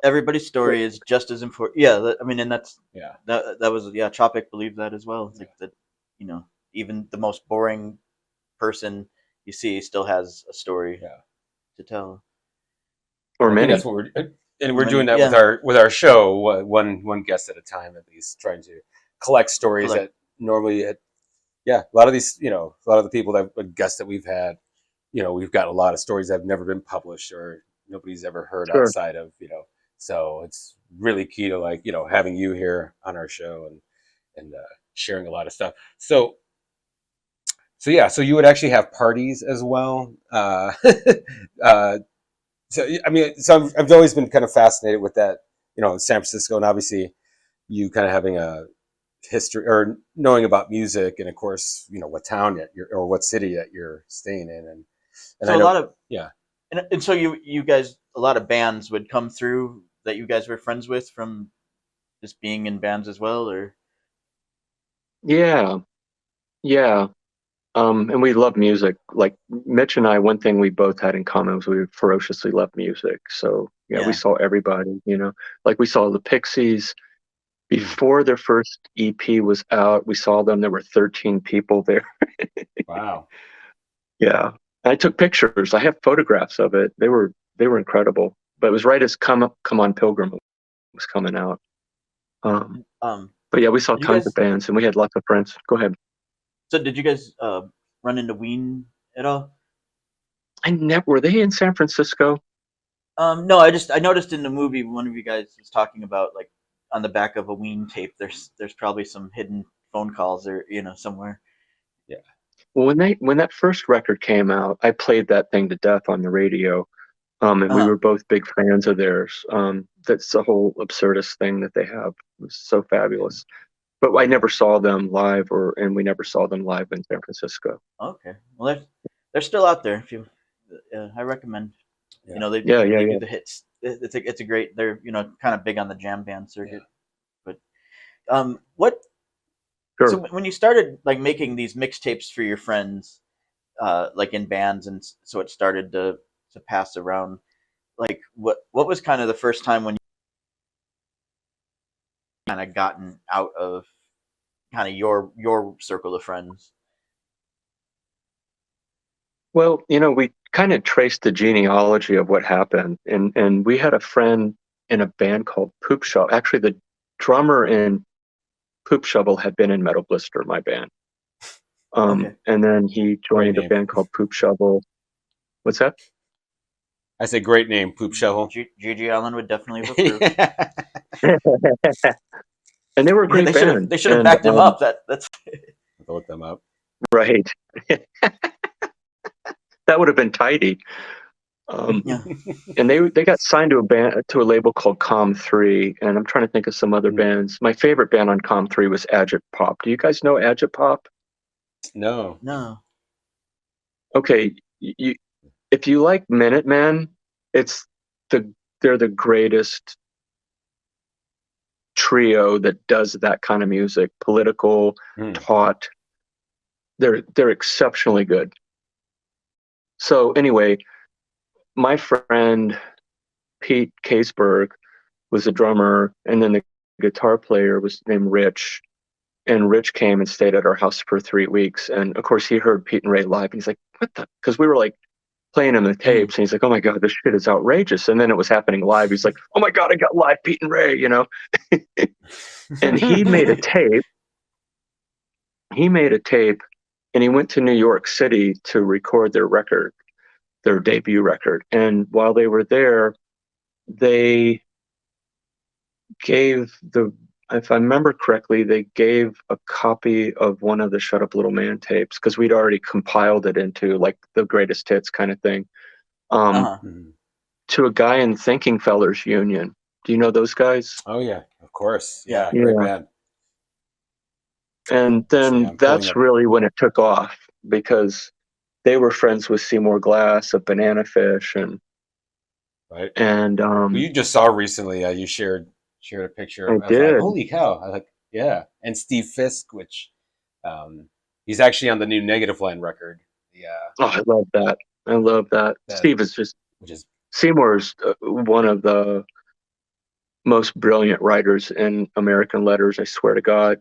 Everybody's story is just as important. Yeah, I mean, and yeah. that was Chopik believed that as well. It's like that, even the most boring person you see still has a story Yeah. to tell. Or I think many. that's what we're doing that Yeah. with our show, one guest at a time at least, trying to collect stories that normally a lot of these, a lot of the people guests that we've had, we've got a lot of stories that have never been published or nobody's ever heard Sure. outside of, so it's really key to having you here on our show and sharing a lot of stuff. So yeah, so you would actually have parties as well. So I mean, so I've always been kind of fascinated with that, in San Francisco, and obviously you kind of having a history or knowing about music, and of course, what town or what city that you're staying in, and So I a know, lot of yeah, and so you guys, a lot of bands would come through that you guys were friends with from just being in bands as well, or Yeah. Yeah. And we love music. Like Mitch and I, one thing we both had in common was we ferociously loved music. So yeah, we Yeah. saw everybody. Like we saw the Pixies before their first EP was out. We saw them. There were 13 people there. wow, Yeah, I took pictures. I have photographs of it. They were incredible. But it was right as Come On Pilgrim was coming out. But yeah, we saw did you tons of guys bands, and we had lots of friends. Go ahead. so did you guys run into Ween at all? Were they in San Francisco? No, I noticed in the movie one of you guys was talking about, like, on the back of a Ween tape. There's probably some hidden phone calls or somewhere. yeah, Well, when that first record came out, I played that thing to death on the radio. And we were both big fans of theirs. That's the whole absurdist thing that they have. It was so fabulous. But I never saw them live, and we never saw them live in San Francisco. Okay, well they're still out there. If you, I recommend. Yeah. They Yeah, they yeah. do the hits. It's a great. They're kind of big on the jam band circuit. But what? Sure. So when you started like making these mixtapes for your friends, like in bands, and so it started to pass around. Like what was kind of the first time when you kind of gotten out of kind of your circle of friends? Well, we kind of traced the genealogy of what happened, and we had a friend in a band called Poop Shovel. Actually, the drummer in Poop Shovel had been in Metal Blister, my band. Okay. And then he joined a name. band called Poop Shovel. What's that? I say great name, Poop Shovel. GG Allin would definitely have approved. And they were a great band. They should have backed him up. That's I'll look them up. right. That would have been tidy. yeah. And they got signed to a label called Com 3, and I'm trying to think of some other bands. My favorite band on Com 3 was Agit Pop. Do you guys know Agit Pop? No. No. Okay, if you like Minutemen, they're the greatest trio that does that kind of music. Political, taut. They're exceptionally good. So anyway, my friend Pete Caseberg was a drummer, and then the guitar player was named Rich, and Rich came and stayed at our house for 3 weeks. And of course, he heard Pete and Ray live, and he's like, "What the?" Because we were like playing him the tapes, and he's like, "Oh my god, this shit is outrageous!" And then it was happening live. He's like, "Oh my god, I got live Pete and Ray," you know. And he made a tape. He made a tape, and he went to New York City to record their record, their debut record. And while they were there, they gave if I remember correctly, they gave a copy of one of the Shut Up Little Man tapes, because we'd already compiled it into like the greatest hits kind of thing, to a guy in Thinking Fellers Union. Do you know those guys? Oh yeah, of course. Yeah, Yeah. great band. And then I'm pulling that's up- really when it took off, because they were friends with Seymour Glass of Banana Fish, and Right. and You just saw recently. You shared a picture. I I was like, did. holy cow! I was like, yeah. And Steve Fisk, which he's actually on the new Negative Land record. Yeah, oh, I love that. I love that. Steve is just which is Seymour's one of the most brilliant writers in American letters. I swear to God.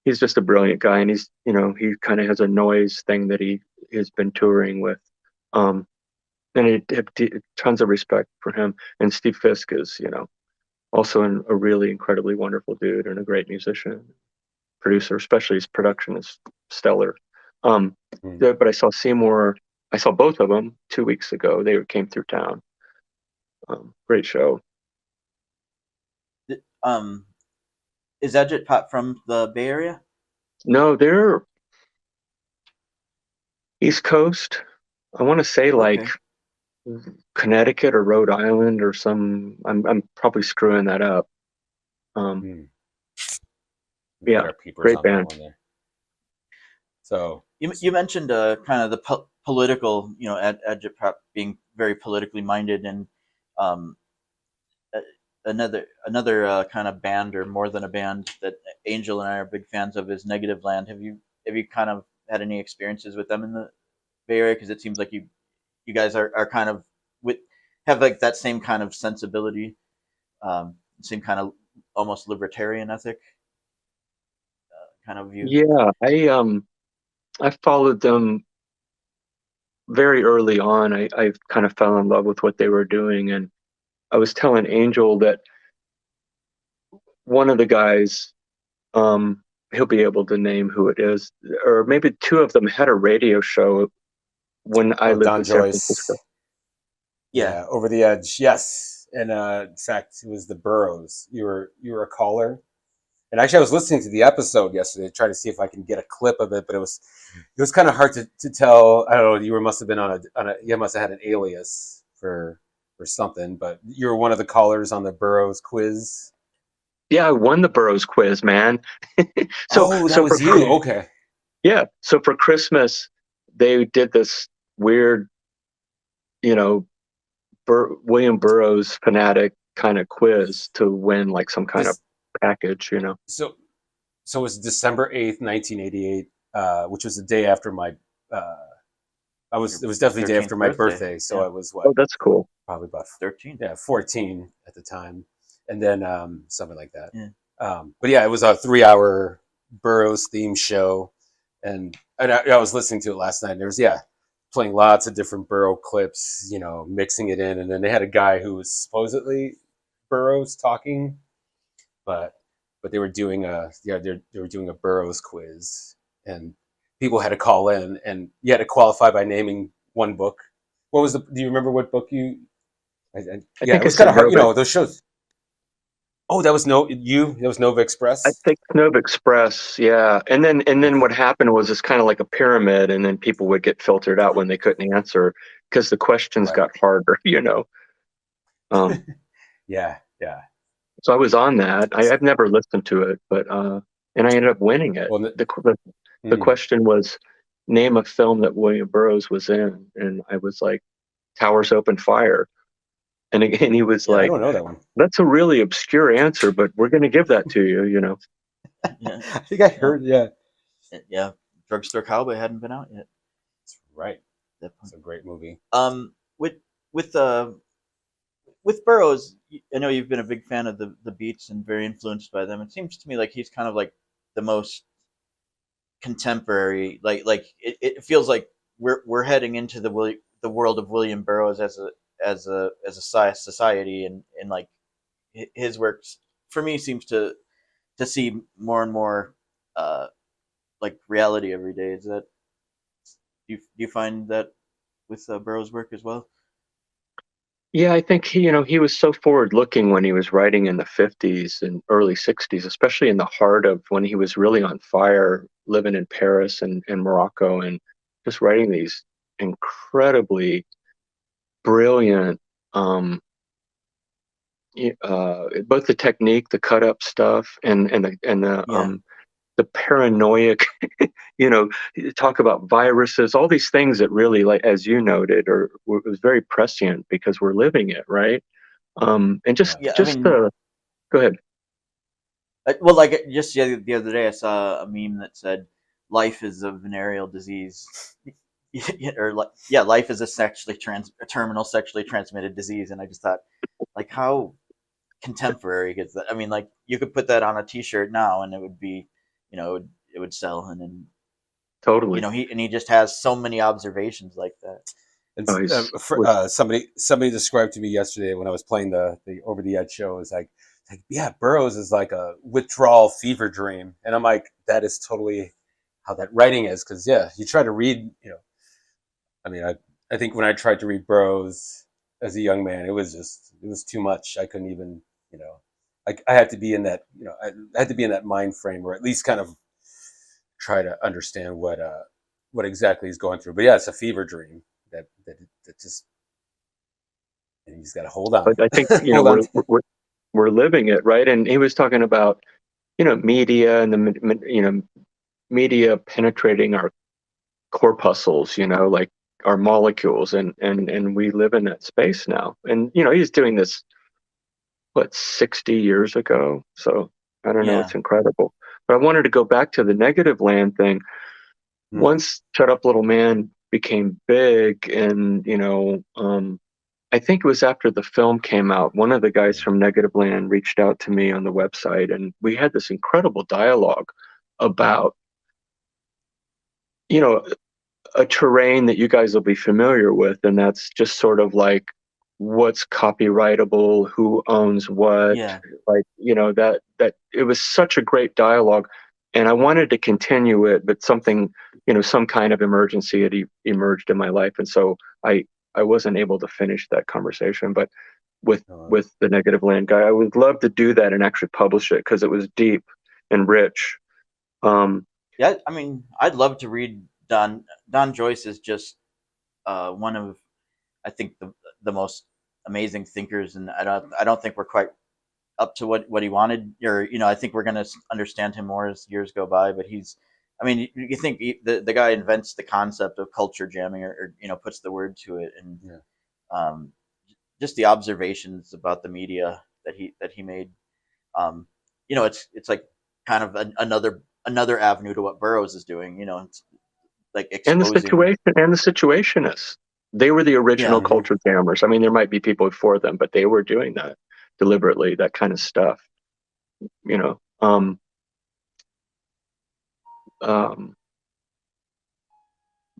He's just a brilliant guy, and he's, you know, he kind of has a noise thing that he has been touring with. And I have tons of respect for him. And Steve Fisk is, you know, also a really incredibly wonderful dude and a great musician, producer, especially his production is stellar. But I saw Seymour, I saw both of them 2 weeks ago. They came through town. Great show. Is Edget Pop from the Bay Area? No, they're East Coast. I want to say like Connecticut or Rhode Island or some. I'm probably screwing that up. Yeah, great band. So you mentioned kind of the political, you know, Edget Pop being very politically minded, and another kind of band, or more than a band, that Angel and I are big fans of is Negative Land. Have you kind of had any experiences with them in the Bay Area? Because it seems like you guys are kind of have like that same kind of sensibility, same kind of almost libertarian ethic kind of view. Yeah, I followed them very early on. I kind of fell in love with what they were doing, and I was telling Angel that one of the guys, he'll be able to name who it is, or maybe two of them had a radio show when I lived Don in San Joyce. Francisco. Yeah, Over the Edge. Yes, and in fact, it was the Burroughs. You were a caller, and actually, I was listening to the episode yesterday to try to see if I can get a clip of it, but it was kind of hard to tell. I don't know. You must have been on a. You must have had an alias for something, but you were one of the callers on the Burroughs quiz. Yeah, I won the Burroughs quiz, man. So that was you. Okay. Yeah. So for Christmas, they did this weird, you know, William Burroughs fanatic kind of quiz to win like some kind of package, you know. So it was December 8th, 1988, which was the day after my. It was definitely the day after my birthday. So I was what? Oh, that's cool. Probably about 13. Yeah, 14 at the time, and then something like that. Yeah. But yeah, it was a 3-hour Burroughs theme show, and I was listening to it last night. And there was playing lots of different Burroughs clips, you know, mixing it in, and then they had a guy who was supposedly Burroughs talking, but they were doing they were doing a Burroughs quiz, and people had to call in, and you had to qualify by naming one book. What was do you remember what book you? I think it was kind of hard. You know, those shows. Oh, that was Nova Express. I think Nova Express, yeah. And then what happened was it's kind of like a pyramid, and then people would get filtered out when they couldn't answer because the questions got harder, you know. Yeah. So I was on that. I've never listened to it, but and I ended up winning it. Well, the question was, name a film that William Burroughs was in, and I was like, Towers Open Fire. And again, he was like, I don't know that one. That's a really obscure answer, but we're going to give that to you, you know. Yeah. I think I heard, Yeah, Drugstore Cowboy hadn't been out yet. That's right. That's a great movie. With with Burroughs, I know you've been a big fan of the Beats and very influenced by them. It seems to me like he's kind of like the most contemporary. It feels like we're heading into the world of William Burroughs as a society, and like his works for me seems to see more and more like reality every day. Is that do you find that with Burroughs' work as well? Yeah, I think he was so forward looking when he was writing in the 50s and early 60s, especially in the heart of when he was really on fire, living in Paris and Morocco, and just writing these incredibly brilliant, both the technique, the cut up stuff, Yeah, the paranoid, you talk about viruses, all these things that really, like as you noted, it was very prescient because we're living it, right? And yeah. I just mean, the go ahead. well, like just the other day, I saw a meme that said, "Life is a venereal disease," or like, yeah, life is a terminal sexually transmitted disease, and I just thought, like, how contemporary is that? I mean, like, you could put that on a T-shirt now, and it would be, it would sell, and then Totally. he just has so many observations like that. And Oh, somebody described to me yesterday when I was playing the Over the Edge show is like, yeah, Burroughs is like a withdrawal fever dream, and I'm like, that is totally how that writing is, because yeah, you try to read, I mean, I think when I tried to read Burroughs as a young man, it was too much. I couldn't even, I had to be in that, I had to be in that mind frame, or at least kind of try to understand what exactly he's going through. But yeah, it's a fever dream that just, and you just got to hold on, but I think hold on. we're living it, right? And he was talking about media and the media penetrating our corpuscles, like our molecules, and we live in that space now. And he's doing this 60 years ago, so I don't know, Yeah, it's incredible. But I wanted to go back to the negative land thing. Once Shut Up Little Man became big, and I think it was after the film came out, one of the guys from Negative Land reached out to me on the website, and we had this incredible dialogue about a terrain that you guys will be familiar with, and that's just sort of like what's copyrightable, who owns what, yeah, like that it was such a great dialogue, and I wanted to continue it, but something, some kind of emergency had emerged in my life, and so I wasn't able to finish that conversation. But with the Negative Land guy, I would love to do that and actually publish it because it was deep and rich. yeah. I mean, I'd love to read Don Joyce is just one of, I think, the most amazing thinkers, and I don't think we're quite up to what he wanted, or I think we're going to understand him more as years go by. But I mean, you think the guy invents the concept of culture jamming, or puts the word to it, and just the observations about the media that he made. It's like kind of another avenue to what Burroughs is doing. It's like And exposing. the situationists, they were the original Yeah, culture jammers. I mean, there might be people before them, but they were doing that deliberately, that kind of stuff, you know.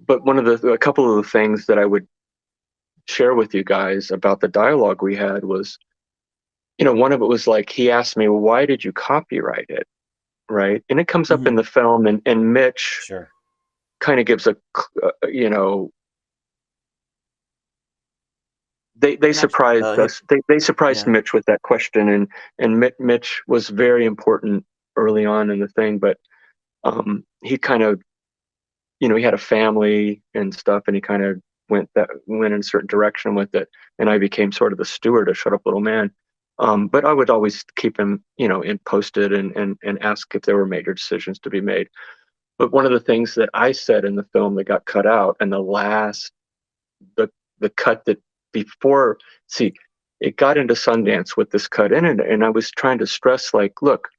But a couple of the things that I would share with you guys about the dialogue we had was, one of it was like, he asked me, well, why did you copyright it? Right. And it comes up in the film, and Mitch Sure. kind of gives they surprised us. They surprised Yeah, Mitch with that question, and Mitch was very important early on in the thing, but he kind of, he had a family and stuff, and he kind of went in a certain direction with it, and I became sort of the steward of Shut Up Little Man. But I would always keep him, in posted and ask if there were major decisions to be made. But one of the things that I said in the film that got cut out, and the cut that before, see, it got into Sundance with this cut in it, and I was trying to stress, like, look,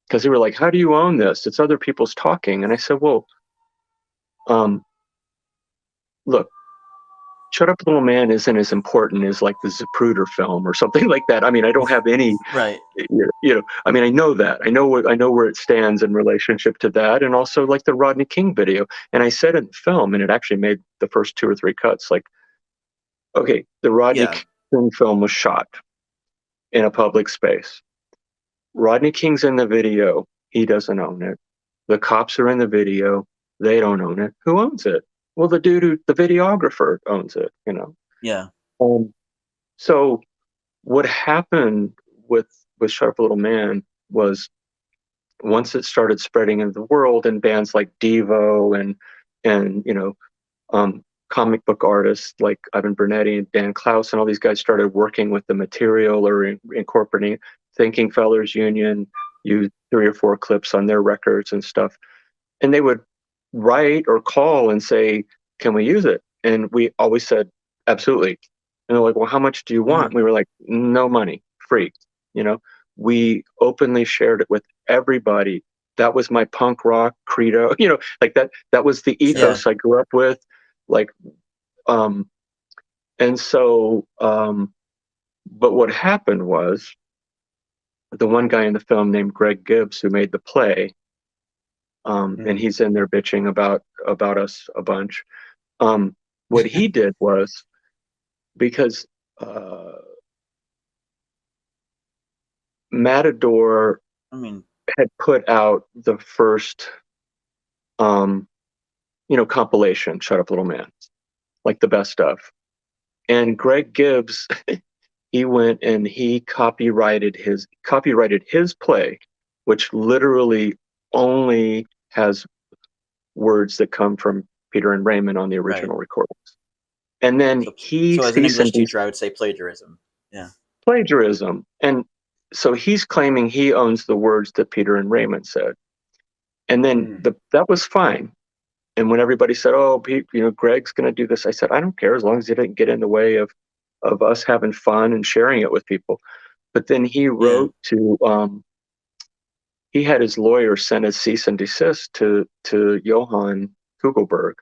because they were like, how do you own this? It's other people's talking. And I said, well, look, Shut Up Little Man isn't as important as like the Zapruder film or something like that. I mean, I don't have any, Right. I mean, I know that. I know where it stands in relationship to that, and also like the Rodney King video. And I said in the film, and it actually made the first 2 or 3 cuts. Like, okay, the Rodney Yeah. King film was shot in a public space. Rodney King's in the video. He doesn't own it. The cops are in the video. They don't own it. Who owns it? Well, the videographer owns it, Yeah. So what happened with Shut Up Little Man was, once it started spreading in the world, and bands like Devo and comic book artists like Ivan Bernetti and Dan Klaus and all these guys started working with the material or incorporating. Thinking Fellers Union used 3 or 4 clips on their records and stuff, and they would write or call and say, "Can we use it?" And we always said, "Absolutely." And they're like, "Well, how much do you want?" And we were like, "No money, free." We openly shared it with everybody. That was my punk rock credo. Like that was the ethos I grew up with. Like, and so, but what happened was, the one guy in the film named Greg Gibbs, who made the play, and he's in there bitching about us a bunch. What he did was, because Matador had put out the first compilation, Shut Up Little Man, like the best of. And Greg Gibbs, he went and he copyrighted his play, which literally only has words that come from Peter and Raymond on the original recordings. And then So as an English teacher, I would say plagiarism. Yeah. Plagiarism. And so he's claiming he owns the words that Peter and Raymond said. And then that was fine. And when everybody said, "Oh, Greg's going to do this," I said, "I don't care, as long as he didn't get in the way of us having fun and sharing it with people." But then he wrote to, he had his lawyer send a cease and desist to Johann Kugelberg,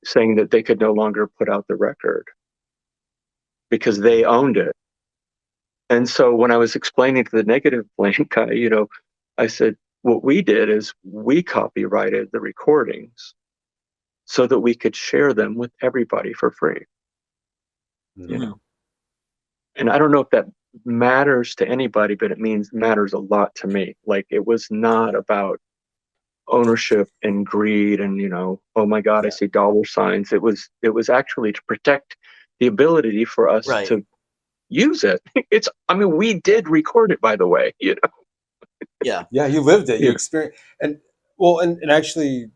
saying that they could no longer put out the record because they owned it. And so when I was explaining to the negative blame guy, I said, what we did is we copyrighted the recordings so that we could share them with everybody for free. And I don't know if that matters to anybody, but it matters a lot to me. Like, it was not about ownership and greed and, oh my God, I see dollar signs. It was actually to protect the ability for us to use it. We did record it, by the way, Yeah, you lived it, you experienced, and actually,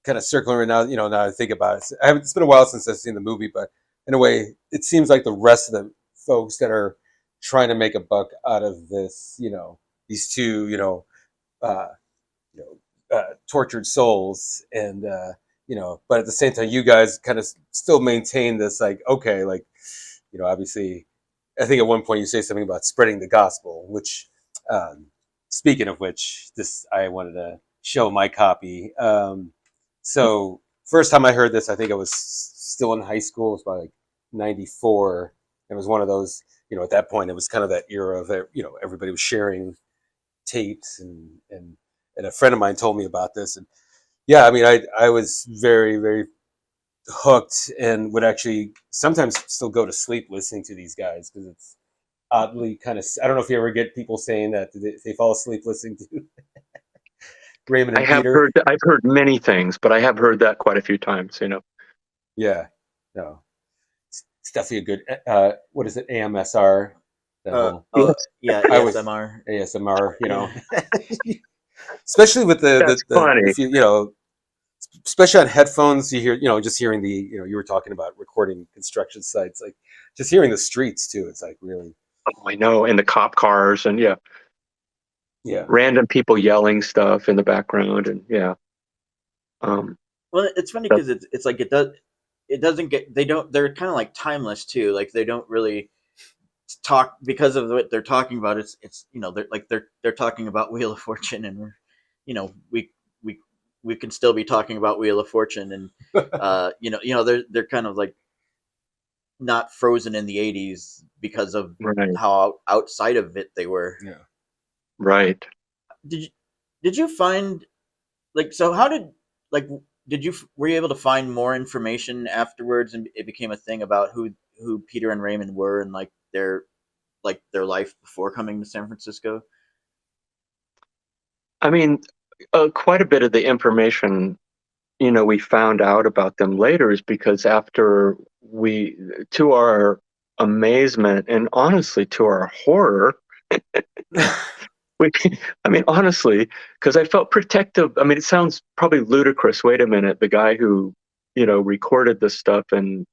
kind of circling right now, now I think about it, it's been a while since I've seen the movie, but in a way, it seems like the rest of the folks that are trying to make a buck out of this, these two, tortured souls, and but at the same time, you guys kind of still maintain this, like, okay, like, obviously, I think at one point you say something about spreading the gospel, which, speaking of which, I wanted to show my copy. So first time I heard this, I think I was still in high school. It was about like 94. It was one of those, at that point, it was kind of that era of, everybody was sharing tapes, and a friend of mine told me about this. And yeah, I was very, very hooked, and would actually sometimes still go to sleep listening to these guys, because it's oddly kind of, I don't know if you ever get people saying that they fall asleep listening to Raymond and Peter. I've heard many things, but I have heard that quite a few times, Yeah, no, it's definitely a good, what is it, AMSR? ASMR. ASMR, especially with the funny. if you, especially on headphones, you hear, just hearing the, you were talking about recording construction sites, like just hearing the streets too. It's like really. Oh, I know, and the cop cars, and random people yelling stuff in the background, and Well, it's funny because it's like it doesn't get, they're kind of like timeless too. Like, they don't really talk, because of what they're talking about. It's they're talking about Wheel of Fortune, and we we can still be talking about Wheel of Fortune, and they're kind of like not frozen in the 80s because of Right. how outside of it they were. Yeah. Right. Did you find, like, so how did, like, were you able to find more information afterwards, and it became a thing about who Peter and Raymond were, and like their life before coming to San Francisco? I mean, quite a bit of the information, we found out about them later is because after to our amazement and honestly to our horror, honestly, because I felt protective. I mean, it sounds probably ludicrous. Wait a minute, the guy who, recorded this stuff and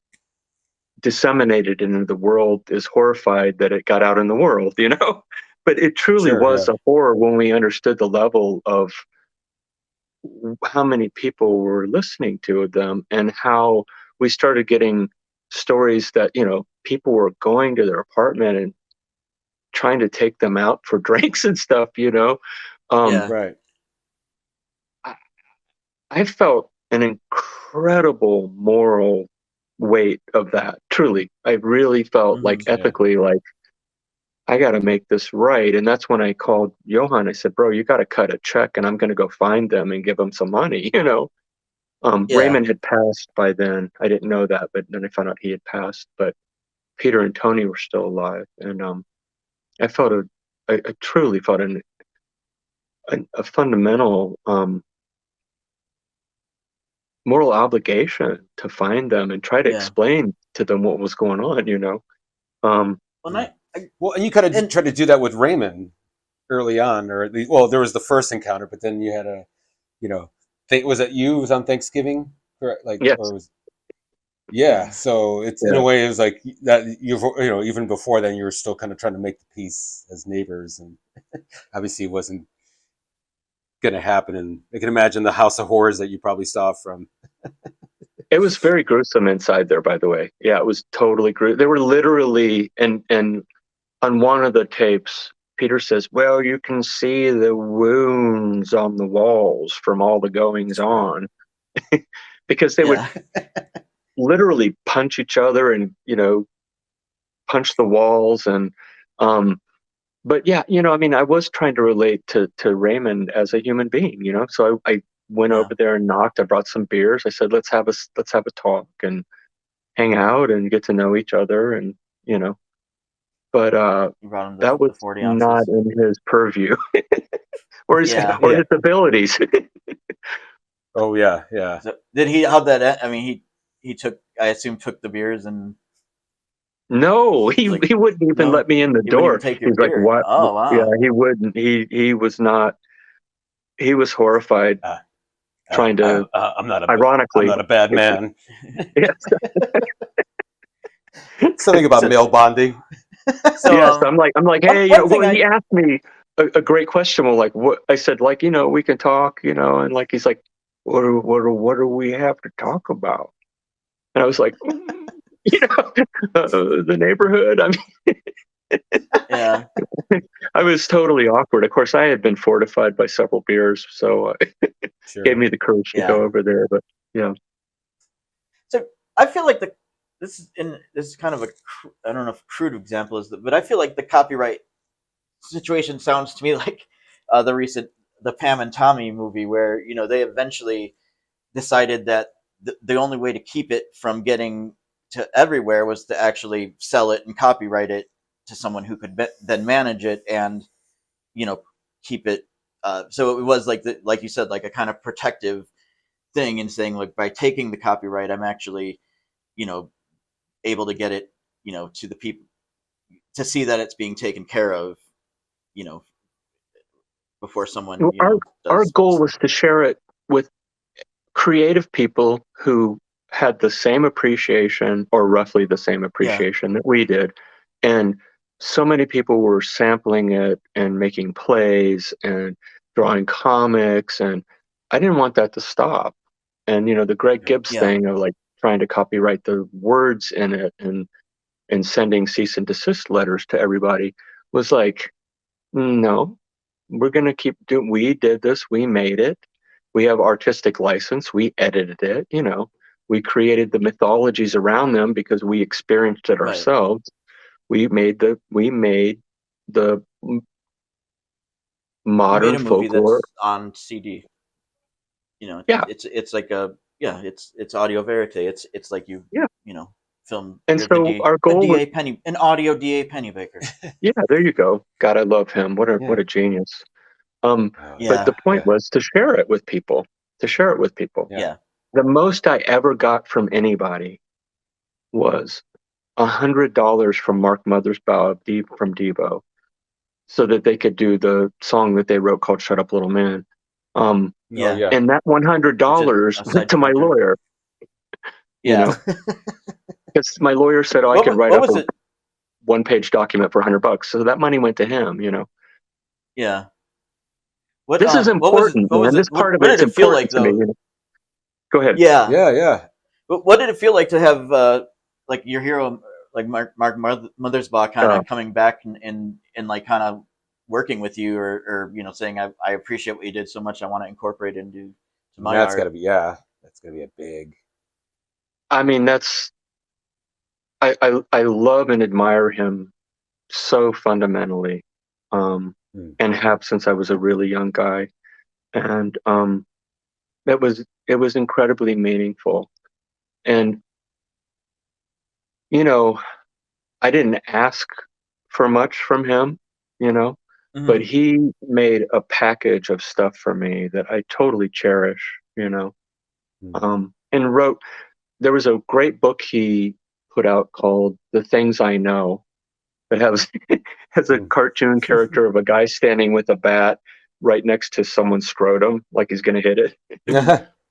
disseminated it into the world is horrified that it got out in the world, But it truly Sure, was yeah. a horror when we understood the level of how many people were listening to them and how we started getting stories that, people were going to their apartment and trying to take them out for drinks and stuff, Yeah. Right. I felt an incredible moral weight of that. Truly, I really felt Mhm. like Yeah. ethically, like I got to make this right. And that's when I called Johan. I said, bro, you got to cut a check and I'm going to go find them and give them some money, Yeah. Raymond had passed by then. I didn't know that, but then I found out he had passed. But Peter and Tony were still alive. And I truly felt a fundamental moral obligation to find them and try to Yeah. explain to them what was going on, Well, Well, and you kind of tried to do that with Raymond early on, or there was the first encounter, but then you had a, was it you? It was on Thanksgiving, correct? Like, Yes. or was yeah. So it's in a way, it was like that. Even before then, you were still kind of trying to make the peace as neighbors, and obviously, it wasn't going to happen. And I can imagine the house of horrors that you probably saw from. It was very gruesome inside there, by the way. Yeah, it was totally gruesome. They were literally, and on one of the tapes, Peter says, well, you can see the wounds on the walls from all the goings on. Because they would literally punch each other and, punch the walls. And, but yeah, I was trying to relate to Raymond as a human being, so I went over there and knocked. I brought some beers. I said, let's have a talk and hang out and get to know each other. And, but that was not in his purview or his abilities. Oh yeah. Yeah. So did he, how'd that end? I mean, he took, I assume, took the beers and. No, he wouldn't even let me in the door. Take your He's beer. like, what? Oh, wow. Yeah, he wouldn't. He was not. He was horrified. Trying to. Ironically, I'm not a bad man. Yes. Something about male bonding. So, yes, I'm like, hey, he asked me a great question. Well, like, what I said, like, we can talk, and like, he's like, what do we have to talk about? And I was like, the neighborhood. I mean, yeah, I was totally awkward. Of course, I had been fortified by several beers, so Sure. gave me the courage to go over there. But yeah. So I feel like this is kind of I don't know if crude example is but I feel like the copyright situation sounds to me like the Pam and Tommy movie, where they eventually decided that the only way to keep it from getting to everywhere was to actually sell it and copyright it to someone who could then manage it and keep it. So it was like you said, like a kind of protective thing, and saying, like, by taking the copyright, I'm actually able to get it to the people, to see that it's being taken care of before someone. Our goal was to share it with creative people who had the same appreciation, or roughly the same appreciation that we did. And so many people were sampling it and making plays and drawing comics, and I didn't want that to stop. And the Greg Gibbs thing of like trying to copyright the words in it and sending cease and desist letters to everybody was like, no, we're going to keep doing, we did this, we made it. We have artistic license. We edited it, you know. We created the mythologies around them because we experienced it Right. ourselves. We made the You made modern a movie folklore. that's on CD. You know, Yeah, it's like it's audio verite. It's like you yeah. you know film. And You're the so our goal was, an audio DA Pennybaker. yeah, there you go. God, I love him. What Yeah. a genius. Oh, But Yeah, the point yeah. was to share it with people. To share it with people. Yeah. yeah. The most I ever got from anybody was $100 from Mark Mothersbaugh from Devo, so that they could do the song that they wrote called "Shut Up, Little Man." Um, Yeah. Oh, yeah. and that Which $100 is a went side to my project. lawyer. You Yeah. know, because my lawyer said, "Oh, I could write what up was a it? one-page document for $100." So that money went to him. You know, Yeah. What this is what was it? important, What was man. it? This part of What it's did it feel important like to me. though? You know? Go ahead. Yeah. Yeah, yeah. What did it feel like to have like your hero, like Mark Mothersbaugh, kind Uh, of coming back and like kind of working with you, or you know, saying I appreciate what you did so much. I want to incorporate it into my That's got art. to be, yeah. That's going to be a big. I mean, I love and admire him so fundamentally, Hmm. and have since I was a really young guy, and it was incredibly meaningful. And you know, I didn't ask for much from him, you know, but Hmm. he made a package of stuff for me that I totally cherish, you know. Hmm. And wrote, there was a great book he put out called The Things I Know, that has a Hmm. cartoon character of a guy standing with a bat right next to someone's scrotum, like he's going to hit it.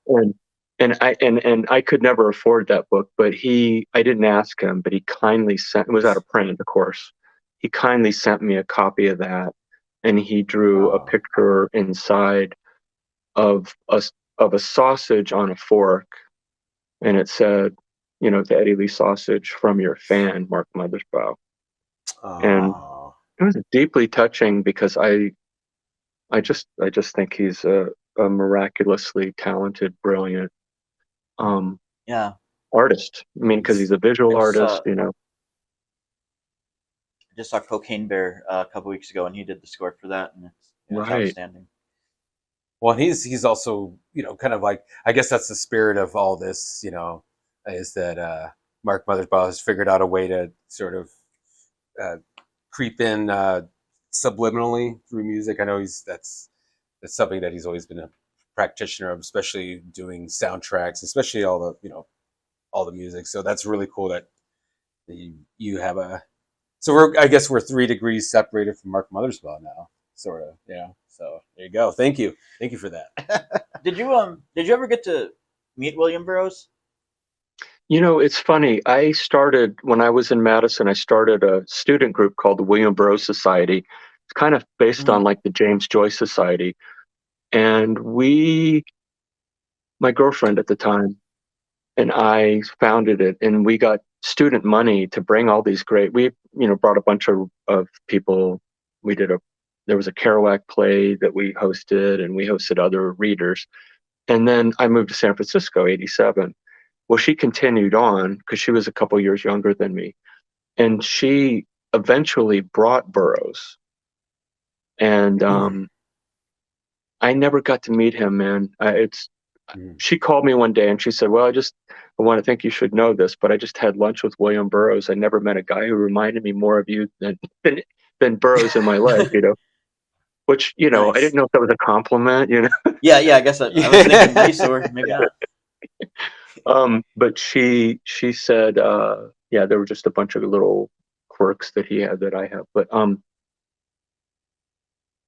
and and I could never afford that book, but I didn't ask him, but he kindly sent, it was out of print, of course. He kindly sent me a copy of that, and he drew a Oh. picture inside of a sausage on a fork, and it said, you know, the Eddie Lee sausage from your fan, Mark Mothersbaugh. And Oh. it was deeply touching because I just think he's a miraculously talented, brilliant Yeah. artist. I mean, because he's a I visual just artist, saw you know. Cocaine Bear a couple weeks ago, and he did the score for that, and it's Right. outstanding. Well, he's also, you know, kind of like, I guess that's the spirit of all this, you know, is that Mark Mothersbaugh has figured out a way to sort of creep in subliminally through music. I know that's something that he's always been a practitioner of, especially doing soundtracks, especially all the, you know, all the music. So that's really cool that you have a. So I guess we're 3 degrees separated from Mark Mothersbaugh now, sort of. Yeah. So there you go. Thank you for that. Did you ever get to meet William Burroughs? You know, it's funny. I started when I was in Madison. I started a student group called the William Burroughs Society. It's kind of based on like the James Joyce Society, and my girlfriend at the time, and I founded it, and we got student money to bring all these we, you know, brought a bunch of people. We did there was a Kerouac play that we hosted, and we hosted other readers. And then I moved to San Francisco, 87. Well, she continued on because she was a couple years younger than me. And she eventually brought Burroughs. And I never got to meet him, man. She called me one day and she said, well, I want to think you should know this, but I just had lunch with William Burroughs. I never met a guy who reminded me more of you than Burroughs in my life, you know. Which, you know, I Nice. didn't know if that was a compliment, you know. Yeah, I guess I was thinking nice, or maybe not. But she said, yeah, there were just a bunch of little quirks that he had that I have. But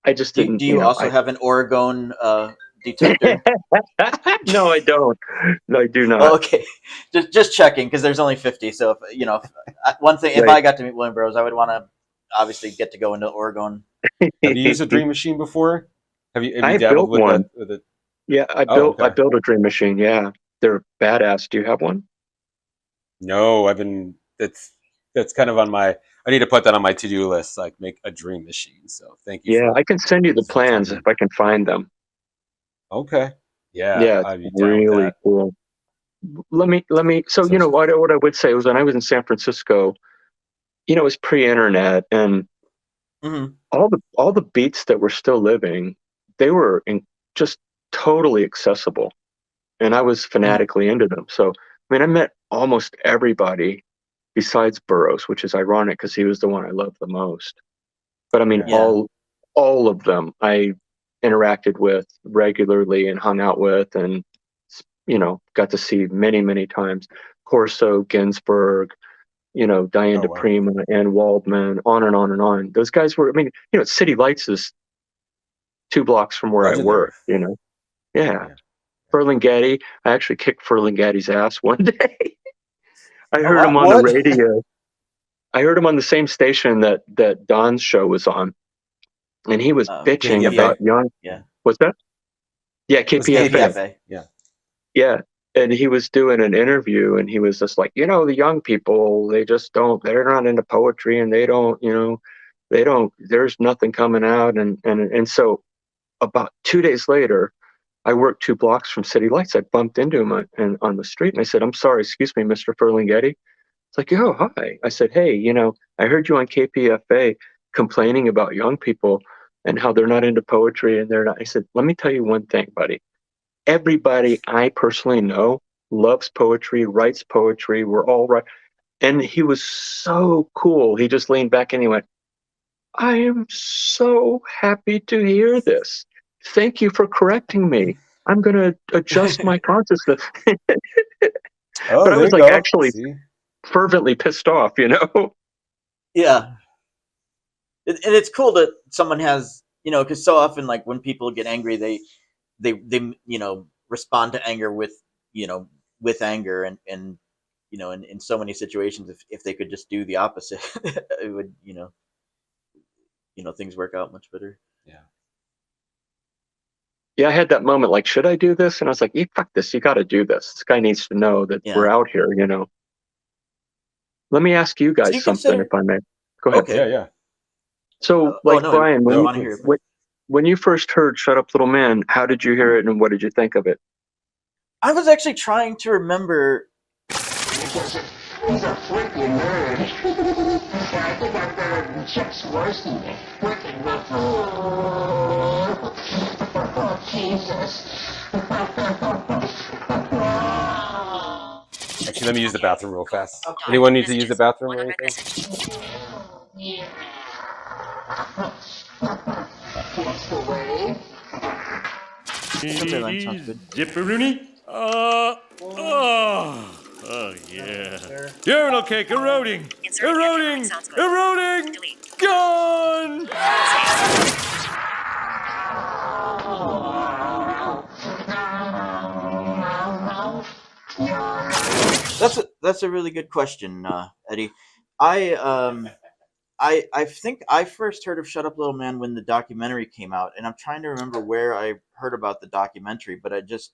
I just didn't, Do you you know. also have an Oregon detector? No, I don't. No, I do not. Oh, okay, just checking, because there's only 50. So if, you know, one thing, if Right. I got to meet William Burroughs, I would want to obviously get to go into Oregon. Have you used a Dream Machine before? Have you I dabbled built with one. With it? Yeah, I Oh, okay. built a Dream Machine. Yeah, they're badass. Do you have one? No, that's kind of on my. I need to put that on my to-do list. Like make a Dream Machine. So thank you. Yeah, I can send you the for plans telling me. if I can find them. Okay. Yeah, Yeah, it's I'd be down with really that. cool. Let me. So you know what I would say was when I was in San Francisco, it was pre-internet, and Hmm. all the beats that were still living, they were just totally accessible, and I was Hmm. fanatically into them. So I mean, I met almost everybody besides Burroughs, which is ironic because he was the one I loved the most. But I mean, Yeah. Yeah. all of them I interacted with regularly and hung out with, and got to see many times. Corso, Ginsberg, Diane Oh, wow. DePrima, Ann Waldman, on and on and on. Those guys were. I mean, City Lights is 2 blocks from where I Legendary. work. Yeah. Yeah. Ferlinghetti. I actually kicked Ferlinghetti's ass one day. I Oh heard wow. him on the What? radio. I heard him on the same station that Don's show was on, and he was bitching KPFA? about young. Yeah. What's that? Yeah, It was KPFA. KPFA. Yeah. Yeah. And he was doing an interview, and he was just like, the young people, they're not into poetry, and there's nothing coming out. And so about 2 days later, I worked 2 blocks from City Lights. I bumped into him on the street, and I said, "I'm sorry, excuse me, Mr. Ferlinghetti." It's like, "Oh, hi." I said, "Hey, I heard you on KPFA complaining about young people and how they're not into poetry and they're not." I said, "Let me tell you one thing, buddy. Everybody I personally know loves poetry, writes poetry. We're all right." And he was so cool. He just leaned back and he went, "I am so happy to hear this. Thank you for correcting me. I'm going to adjust my consciousness." Oh, But I there was you like go. actually See? fervently pissed off. Yeah. And it's cool that someone has, because so often, like when people get angry, they respond to anger with anger, and in so many situations, if they could just do the opposite, it would, things work out much better. Yeah. Yeah, I had that moment like, should I do this? And I was like, fuck this. You got to do this. This guy needs to know that we're Yeah. out here. Let me ask you So guys you something, consider if I may. Go ahead. okay. Yeah. So, Oh like, no, Brian, I No, want to hear please. it first. when you first heard Shut Up Little Man, how did you hear it and what did you think of it? I was actually trying to remember. Because he's a freaking nerd. I think I've heard Chips worse than freaking oh, Jesus. Actually, let me use the bathroom real fast. Anyone need to use the bathroom or anything? Yeah. That's the way. Okay, line sounds good. Dipperoonie? Yeah. Urinal cake eroding. Eroding. Eroding. Gone. That's a really good question, Eddie. I think I first heard of Shut Up Little Man when the documentary came out, and I'm trying to remember where I heard about the documentary, but just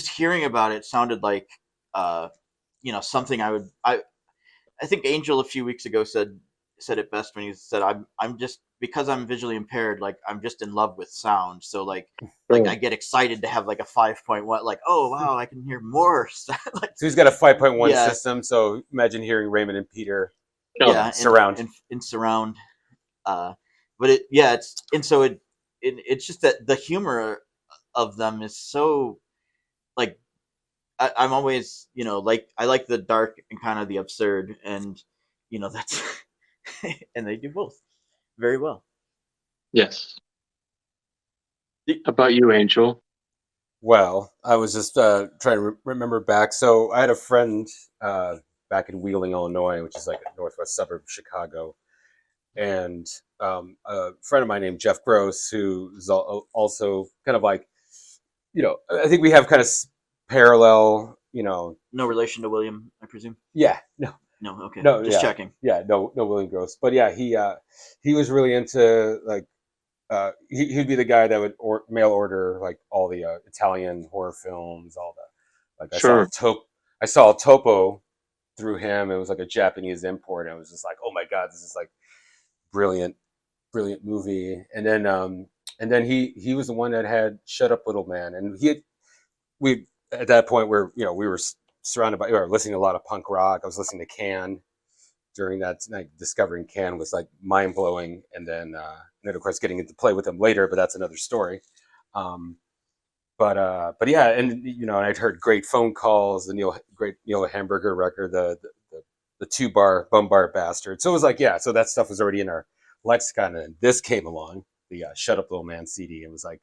hearing about it sounded like something I think Angel a few weeks ago said it best when he said I'm just, because I'm visually impaired, like I'm just in love with sound, so like I get excited to have like a 5.1, like, oh wow, I can hear more like, So he's got a 5.1 yeah. system. So imagine hearing Raymond and Peter. Yeah, Surround. in surround. But it's just that the humor of them is so, like, I'm always, like, I like the dark and kind of the absurd, and that's and they do both very well. Yes. How about you, Angel? Well, I was just trying to remember back. So I had a friend back in Wheeling, Illinois, which is like a northwest suburb of Chicago. And a friend of mine named Jeff Gross, who is also kind of like, I think we have kind of parallel, No relation to William, I presume. Yeah, no, okay, no, just yeah, checking. Yeah, no, William Gross, but yeah, he was really into like he'd be the guy that would mail order like all the Italian horror films, all the like. Sure. I saw a Topo through him. It was like a Japanese import, and I was just like, oh my god, this is like brilliant movie. And then and then he was the one that had Shut Up Little Man, and we at that point we were surrounded by, or listening to a lot of punk rock. I was listening to Can during that night. Discovering Can was like mind blowing, and then of course getting into play with them later, but that's another story. But yeah, and I'd heard Great Phone Calls, the great Neil Hamburger record, the 2-bar Bum Bar Bastard. So it was like, yeah, so that stuff was already in our lexicon, and this came along, the Shut Up Little Man CD. It was like,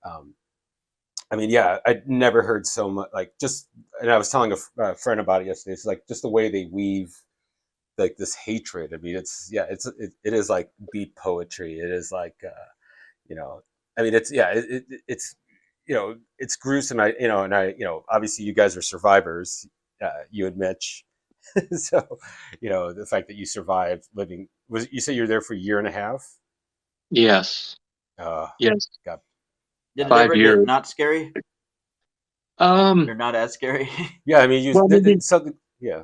I mean, yeah, I'd never heard so much, like, just, and I was telling a friend about it yesterday. It's like just the way they weave like this hatred. I mean, it is like beat poetry. It is like, I mean, it's it's gruesome. Obviously you guys are survivors, you and Mitch. So, the fact that you survived living, you say you're there for a year and a half? Yes. Yes. God. Did it 5 ever years. get not scary? Or not as scary? Yeah, I mean, yeah.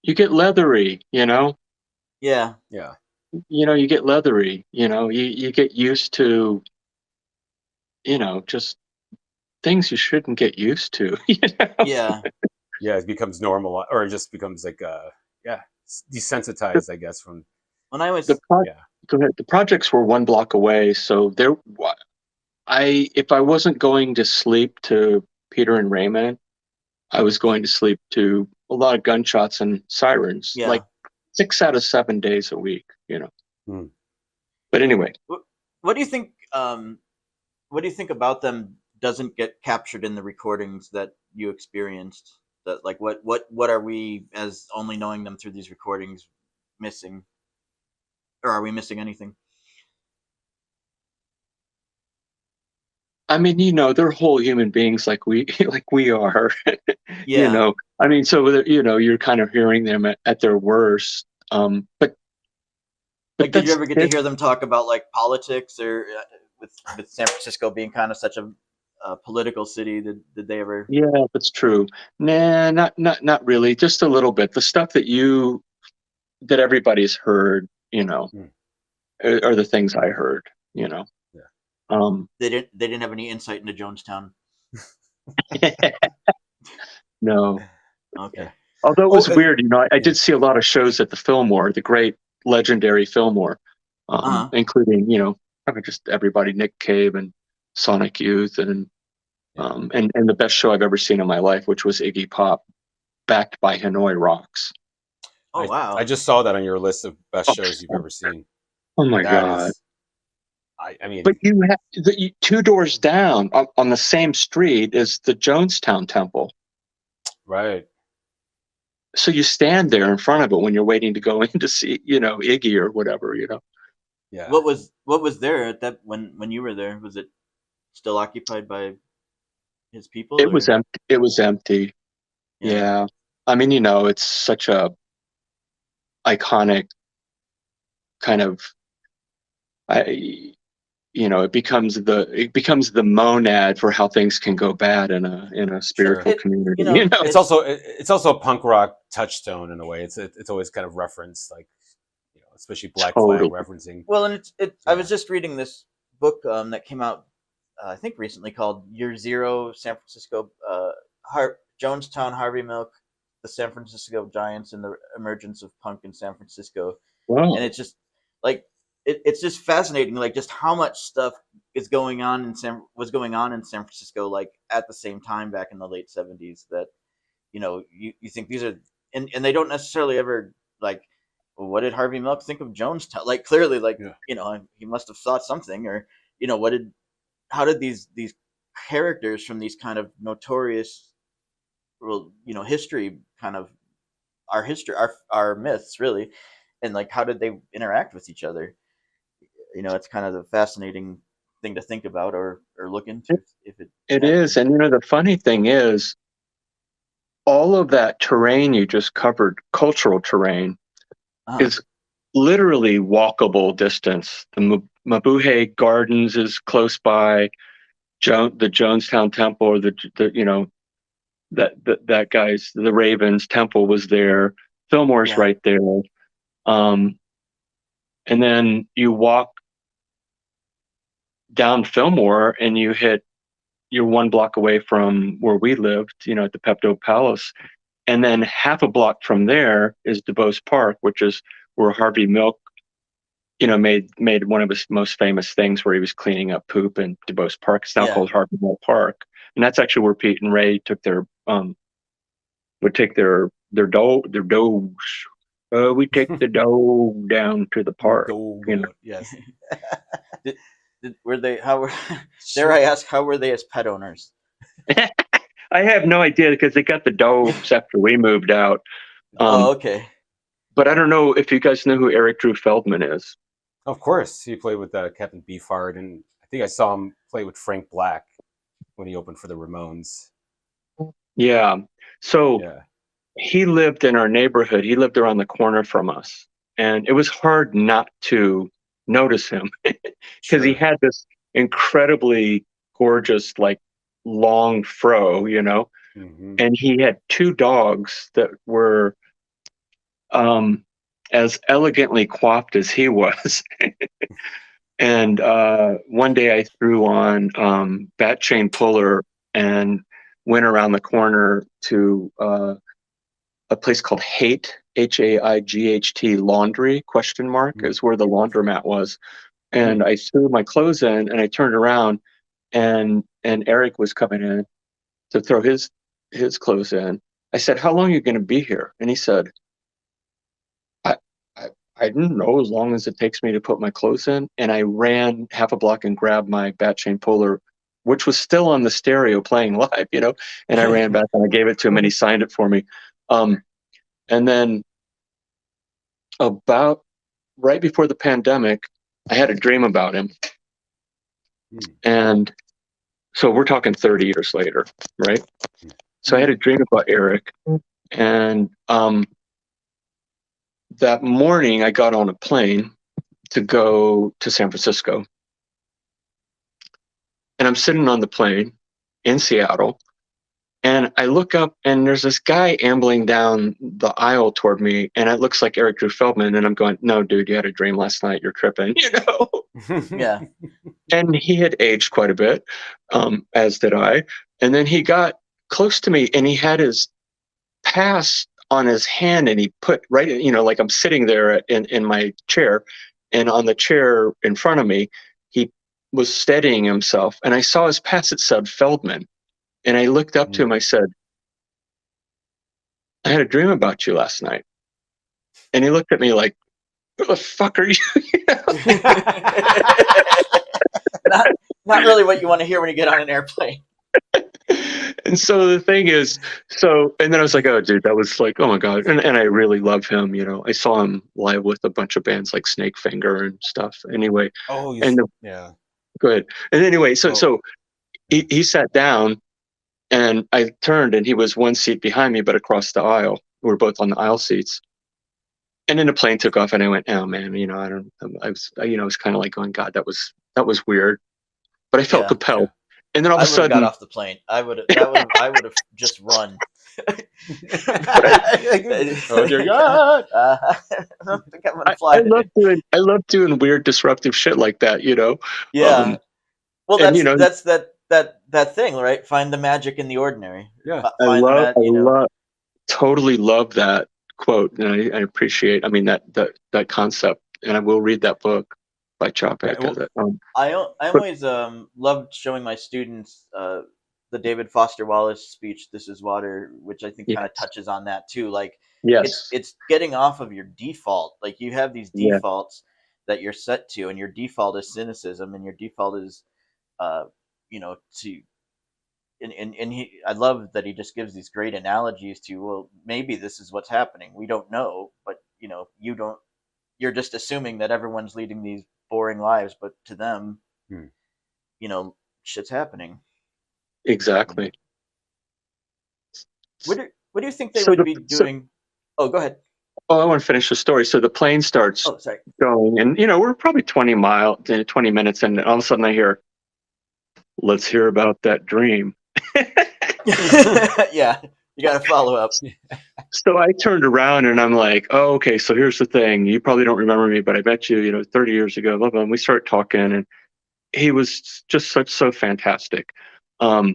You get leathery, Yeah. Yeah. You get leathery, you get used to, just things you shouldn't get used to. Yeah. Yeah, it becomes normal, or it just becomes like, desensitized, I guess, from. When I was Go ahead. The projects were 1 block away, so if I wasn't going to sleep to Peter and Raymond, I was going to sleep to a lot of gunshots and sirens, like 6 out of 7 days a week, But anyway, what do you think? What do you think about them doesn't get captured in the recordings that you experienced? That, like, what are we, as only knowing them through these recordings, missing? Or are we missing anything? I mean, they're whole human beings like we are. Yeah. I mean, so you're kind of hearing them at their worst. But like, did you ever get to hear them talk about like politics, or with San Francisco being kind of such a political city? Did they ever? Yeah, that's true. Nah, not really. Just a little bit. The stuff that everybody's heard, are the things I heard. Yeah. They didn't have any insight into Jonestown. No. Okay. Although it was weird, I did see a lot of shows at the Fillmore, the great legendary Fillmore, including, probably just everybody, Nick Cave and Sonic Youth, and the best show I've ever seen in my life, which was Iggy Pop, backed by Hanoi Rocks. Oh, wow. I just saw that on your list of best shows you've ever seen. Oh my God. I mean, but you have 2 doors down on the same street is the Jonestown Temple. Right. So you stand there in front of it when you're waiting to go in to see, Iggy or whatever, Yeah. What was there at that when you were there? Was it still occupied by his people? It was empty. It was empty. Yeah. I mean, it's such a iconic kind of, it becomes the monad for how things can go bad in a spiritual community. It's also a punk rock touchstone in a way. It's always kind of referenced, like, especially Black Flag referencing. Well, and I was just reading this book that came out I think recently, called Year Zero: San Francisco, Jonestown, Harvey Milk, the San Francisco Giants, and the Emergence of Punk in San Francisco. Wow. And it's just like it's just fascinating, like just how much stuff was going on in San Francisco, like at the same time back in the late 70s. That you think these are, and they don't necessarily ever like, well, what did Harvey Milk think of Jonestown? Like, clearly, like he must have thought something, or how did these characters from these kind of notorious, history, kind of our history, our myths, really, and like how did they interact with each other? It's kind of a fascinating thing to think about or look into. It is, and the funny thing is, all of that terrain you just covered, cultural terrain, is literally walkable distance. The Mabuhay Gardens is close by. The Jonestown Temple, or that guy's, the Ravens Temple was there. Fillmore's right there. And then you walk down Fillmore and you're 1 block away from where we lived, at the Pepto Palace. And then half a block from there is DeVos Park, which is where Harvey Milk, made one of his most famous things where he was cleaning up poop in DeVos Park. It's now called Harvey Milk Park. And that's actually where Pete and Ray took would take their dough. We take the dough down to the park. Yes. Dare I ask, how were they as pet owners? I have no idea because they got the doves after we moved out. Okay. But I don't know if you guys know who Eric Drew Feldman is. Of course, he played with Captain Beefheart, and I think I saw him play with Frank Black when he opened for the Ramones. Yeah. So he lived in our neighborhood. He lived around the corner from us, and it was hard not to notice him because he had this incredibly gorgeous, like, long fro, and he had 2 dogs that were as elegantly coiffed as he was. And one day I threw on Bat Chain Puller and went around the corner to a place called Haight, H-A-I-G-H-T Laundry, ? Is where the laundromat was. And I threw my clothes in and I turned around and Eric was coming in to throw his clothes in. I said, "How long are you going to be here?" And he said, I didn't know, as long as it takes me to put my clothes in. And I ran half a block and grabbed my Bat Chain Puller, which was still on the stereo playing live, and I ran back and I gave it to him and he signed it for me. And then about right before the pandemic, I had a dream about him. And so we're talking 30 years later, right? So I had a dream about Eric, and that morning I got on a plane to go to San Francisco. And I'm sitting on the plane in Seattle, and I look up and there's this guy ambling down the aisle toward me, and it looks like Eric Drew Feldman, and I'm going, "No, dude, you had a dream last night. You're tripping," Yeah. And he had aged quite a bit, as did I. And then he got close to me and he had his pass on his hand, and he put right, like I'm sitting there in my chair, and on the chair in front of me, he was steadying himself, and I saw his pass. It said Feldman, and I looked up to him. I said, "I had a dream about you last night." And he looked at me like, "Who the fuck are you?" Not really what you want to hear when you get on an airplane. And so the thing is, and then I was like, "Oh, dude, that was like, oh my God." And I really love him. I saw him live with a bunch of bands like Snakefinger and stuff. Anyway. Oh, yeah. Go ahead. And anyway, so he sat down, and I turned, and he was 1 seat behind me, but across the aisle. We were both on the aisle seats. And then the plane took off, and I went, "Oh man, I was kind of like going, God, that was weird," but I felt compelled. Yeah. And then all of a sudden, got off the plane. I would have just run. Oh dear God! I don't think I'm gonna fly. I love doing weird, disruptive shit like that. Yeah. Well, and, that's that thing, right? Find the magic in the ordinary. Yeah. I totally love that quote, and I appreciate. That concept, and I will read that book by Chopek. I always loved showing my students the David Foster Wallace speech, "This is Water," which I think kind of touches on that too. Like, it's getting off of your default. Like, you have these defaults that you're set to, and your default is cynicism, and your default is, I love that he just gives these great analogies to, well, maybe this is what's happening. We don't know, but you're just assuming that everyone's leading these boring lives, but to them, shit's happening. Exactly. What do you think they would be doing? Oh, go ahead. Oh, I want to finish the story. So the plane starts going, and we're probably 20 minutes, and all of a sudden I hear, "Let's hear about that dream." Yeah, you got to follow up. So I turned around and I'm like, "Oh, okay. So here's the thing. You probably don't remember me, but I bet you, 30 years ago, blah, blah." And we start talking, he was just so fantastic. Hmm.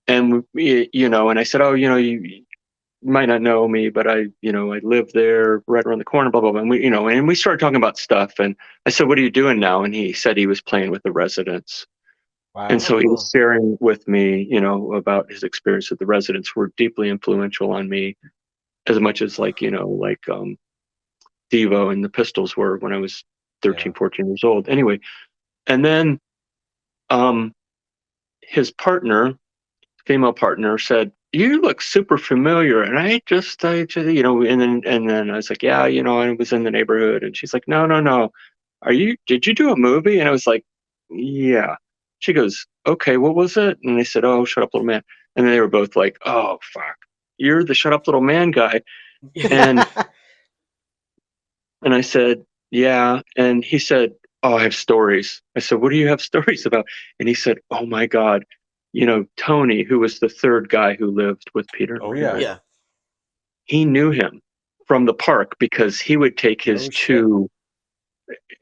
And and I said, oh, you might not know me, but I live there right around the corner, blah blah blah. And we started talking about stuff. And I said, what are you doing now? And he said he was playing with the residents. Wow. And so he cool. was sharing with me, about his experience with the residents were deeply influential on me, as much as Devo and the Pistols were when I was 13, 14 years old. Anyway, and then his female partner, said, "You look super familiar." And I just, and then I was like, "Yeah, I was in the neighborhood." And she's like, "No. Did you do a movie?" And I was like, "Yeah." She goes, "Okay, what was it?" And they said, "Oh, Shut Up Little Man." And they were both like, "Oh, fuck, you're the Shut Up Little Man guy." And I said, "Yeah." And he said, "Oh, I have stories." I said, "What do you have stories about?" And he said, "Oh my God, Tony, who was the third guy who lived with Peter. Oh yeah. Yeah. He knew him from the park because he would take his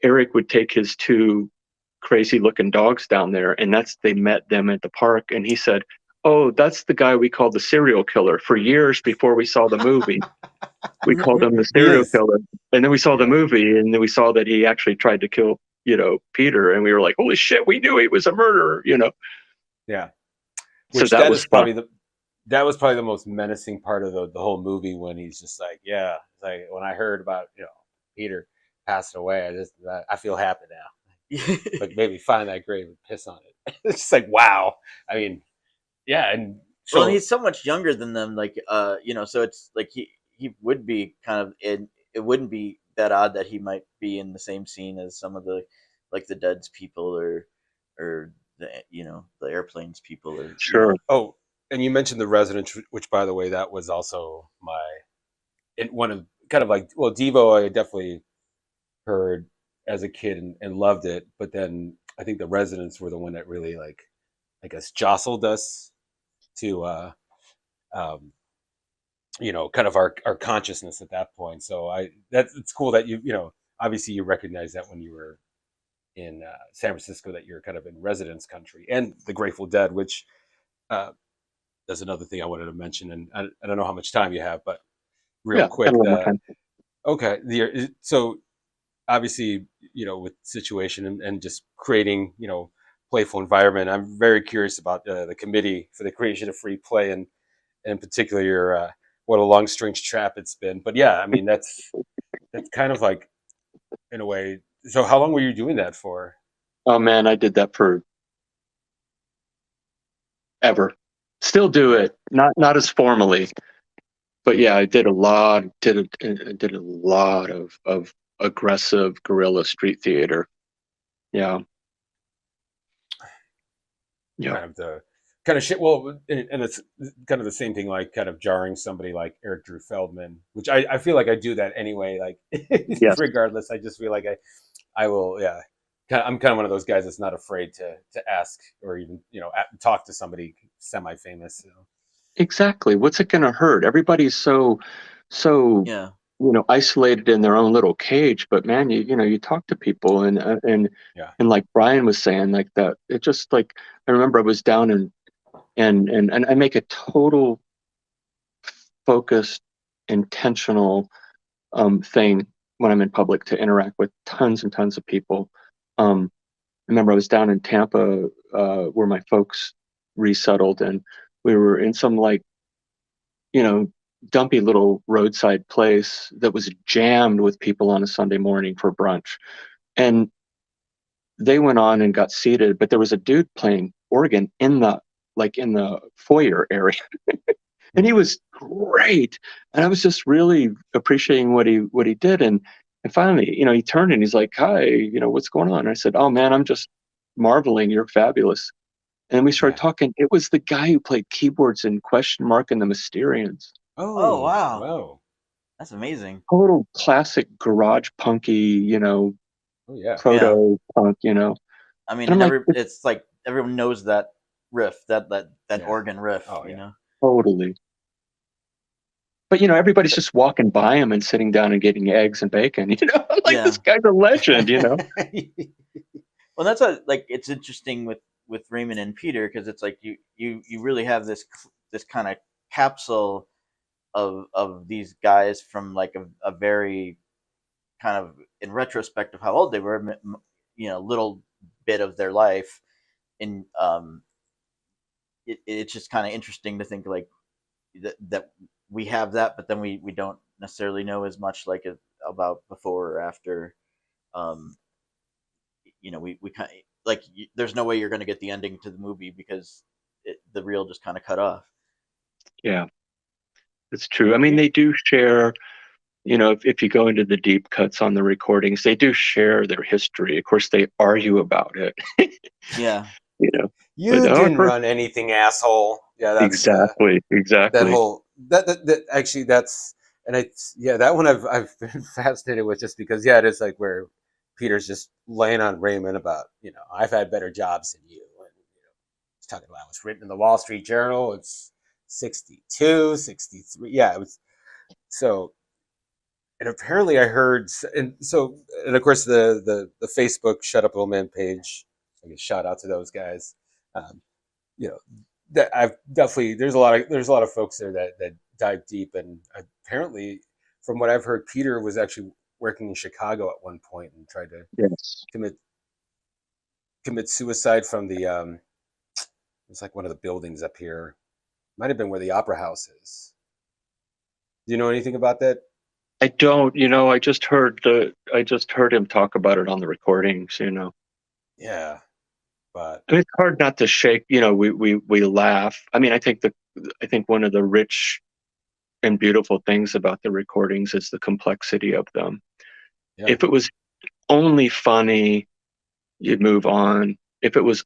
Eric would take his two crazy looking dogs down there, and they met them at the park. And he said, "Oh, that's the guy we called the serial killer for years before we saw the movie." We called him the serial killer. And then we saw the movie, and then we saw that he actually tried to kill, Peter. And we were like, holy shit, we knew he was a murderer, Yeah. So that was fun. That was probably the most menacing part of the whole movie, when he's just like, yeah, it's like, when I heard about, Peter passed away, I feel happy now. But maybe find that grave and piss on it. It's just like, wow. I mean, yeah. And so, Well, he's so much younger than them, so it's like he would be kind of it wouldn't be that odd that he might be in the same scene as some of the the Dead's people or the the Airplanes people or Sure. Oh, and you mentioned the Residents, which, by the way, that was also one of kind of like, well, Devo, I definitely heard as a kid and loved it, but then I think the Residents were the one that really, like, I guess, jostled us to kind of our consciousness at that point. So it's cool that obviously you recognize that when you were in San Francisco, that you're kind of in Residents country. And the Grateful Dead, which that's another thing I wanted to mention, and I don't know how much time you have, but real quick. Okay. So obviously, with situation and just creating, playful environment, I'm very curious about the Committee for the Creation of Free Play, and in particular your what a long strange trap it's been. But yeah, I mean, that's kind of like, in a way. So how long were you doing that for? Oh man, I did that for ever. Still do it, not as formally, but yeah, I did a lot. Did a lot of aggressive guerrilla street theater. Yeah. Kind of the kind of shit. Well, and it's kind of the same thing, like kind of jarring somebody like Eric Drew Feldman, which I feel like I do that anyway. Like, Yes. Regardless, I just feel like I will. Yeah. I'm kind of one of those guys that's not afraid to ask, or even talk to somebody semi-famous. Exactly. What's it going to hurt? Everybody's so yeah. Isolated in their own little cage. But man, you talk to people, and like Brian was saying, like that. It just, like, I remember I was down and I make a total focused, intentional thing when I'm in public to interact with tons and tons of people. I remember I was down in Tampa where my folks resettled, and we were in some, like, dumpy little roadside place that was jammed with people on a Sunday morning for brunch. And they went on and got seated, but there was a dude playing organ in the foyer area. And he was great. And I was just really appreciating what he did. And finally, he turned and he's like, "Hi, what's going on?" And I said, "Oh man, I'm just marveling. You're fabulous." And we started talking. It was the guy who played keyboards in Question Mark and the Mysterians. Oh wow. That's amazing. Total classic garage punky, proto punk, I mean, it's like everyone knows that riff, that organ riff, Totally. But everybody's just walking by him and sitting down and getting eggs and bacon. I'm like, this guy's a legend, Well, that's what, like, it's interesting with Raymond and Peter, because it's like you really have this kind of capsule of these guys from like a very kind of, in retrospect of how old they were, little bit of their life. And it's just kind of interesting to think like that we have that, but then we don't necessarily know as much like about before or after. um we kind of like, there's no way you're going to get the ending to the movie because the reel just kind of cut off. Yeah, it's true. I mean, they do share, if you go into the deep cuts on the recordings, they do share their history. Of course, they argue about it. Yeah. You But, didn't run anything, asshole. Yeah, that's exactly. that whole that actually that's and that one I've been fascinated with, just because it is like where Peter's just laying on Raymond about, I've had better jobs than you, and he's talking about, it was written in the Wall Street Journal. It's 62, 63. Yeah, it was. So, and apparently I heard, and of course the Facebook Shut Up Old Man page, I guess, shout out to those guys. Um, that I've definitely, there's a lot of folks there that dive deep, and apparently, from what I've heard, Peter was actually working in Chicago at one point and tried to commit suicide from the it's like one of the buildings up here. Might have been where the Opera House is. Do you know anything about that? I don't. I just heard him talk about it on the recordings. Yeah, but I mean, it's hard not to shake. We laugh. I mean, I think one of the rich and beautiful things about the recordings is the complexity of them. Yeah. If it was only funny, you'd move on. If it was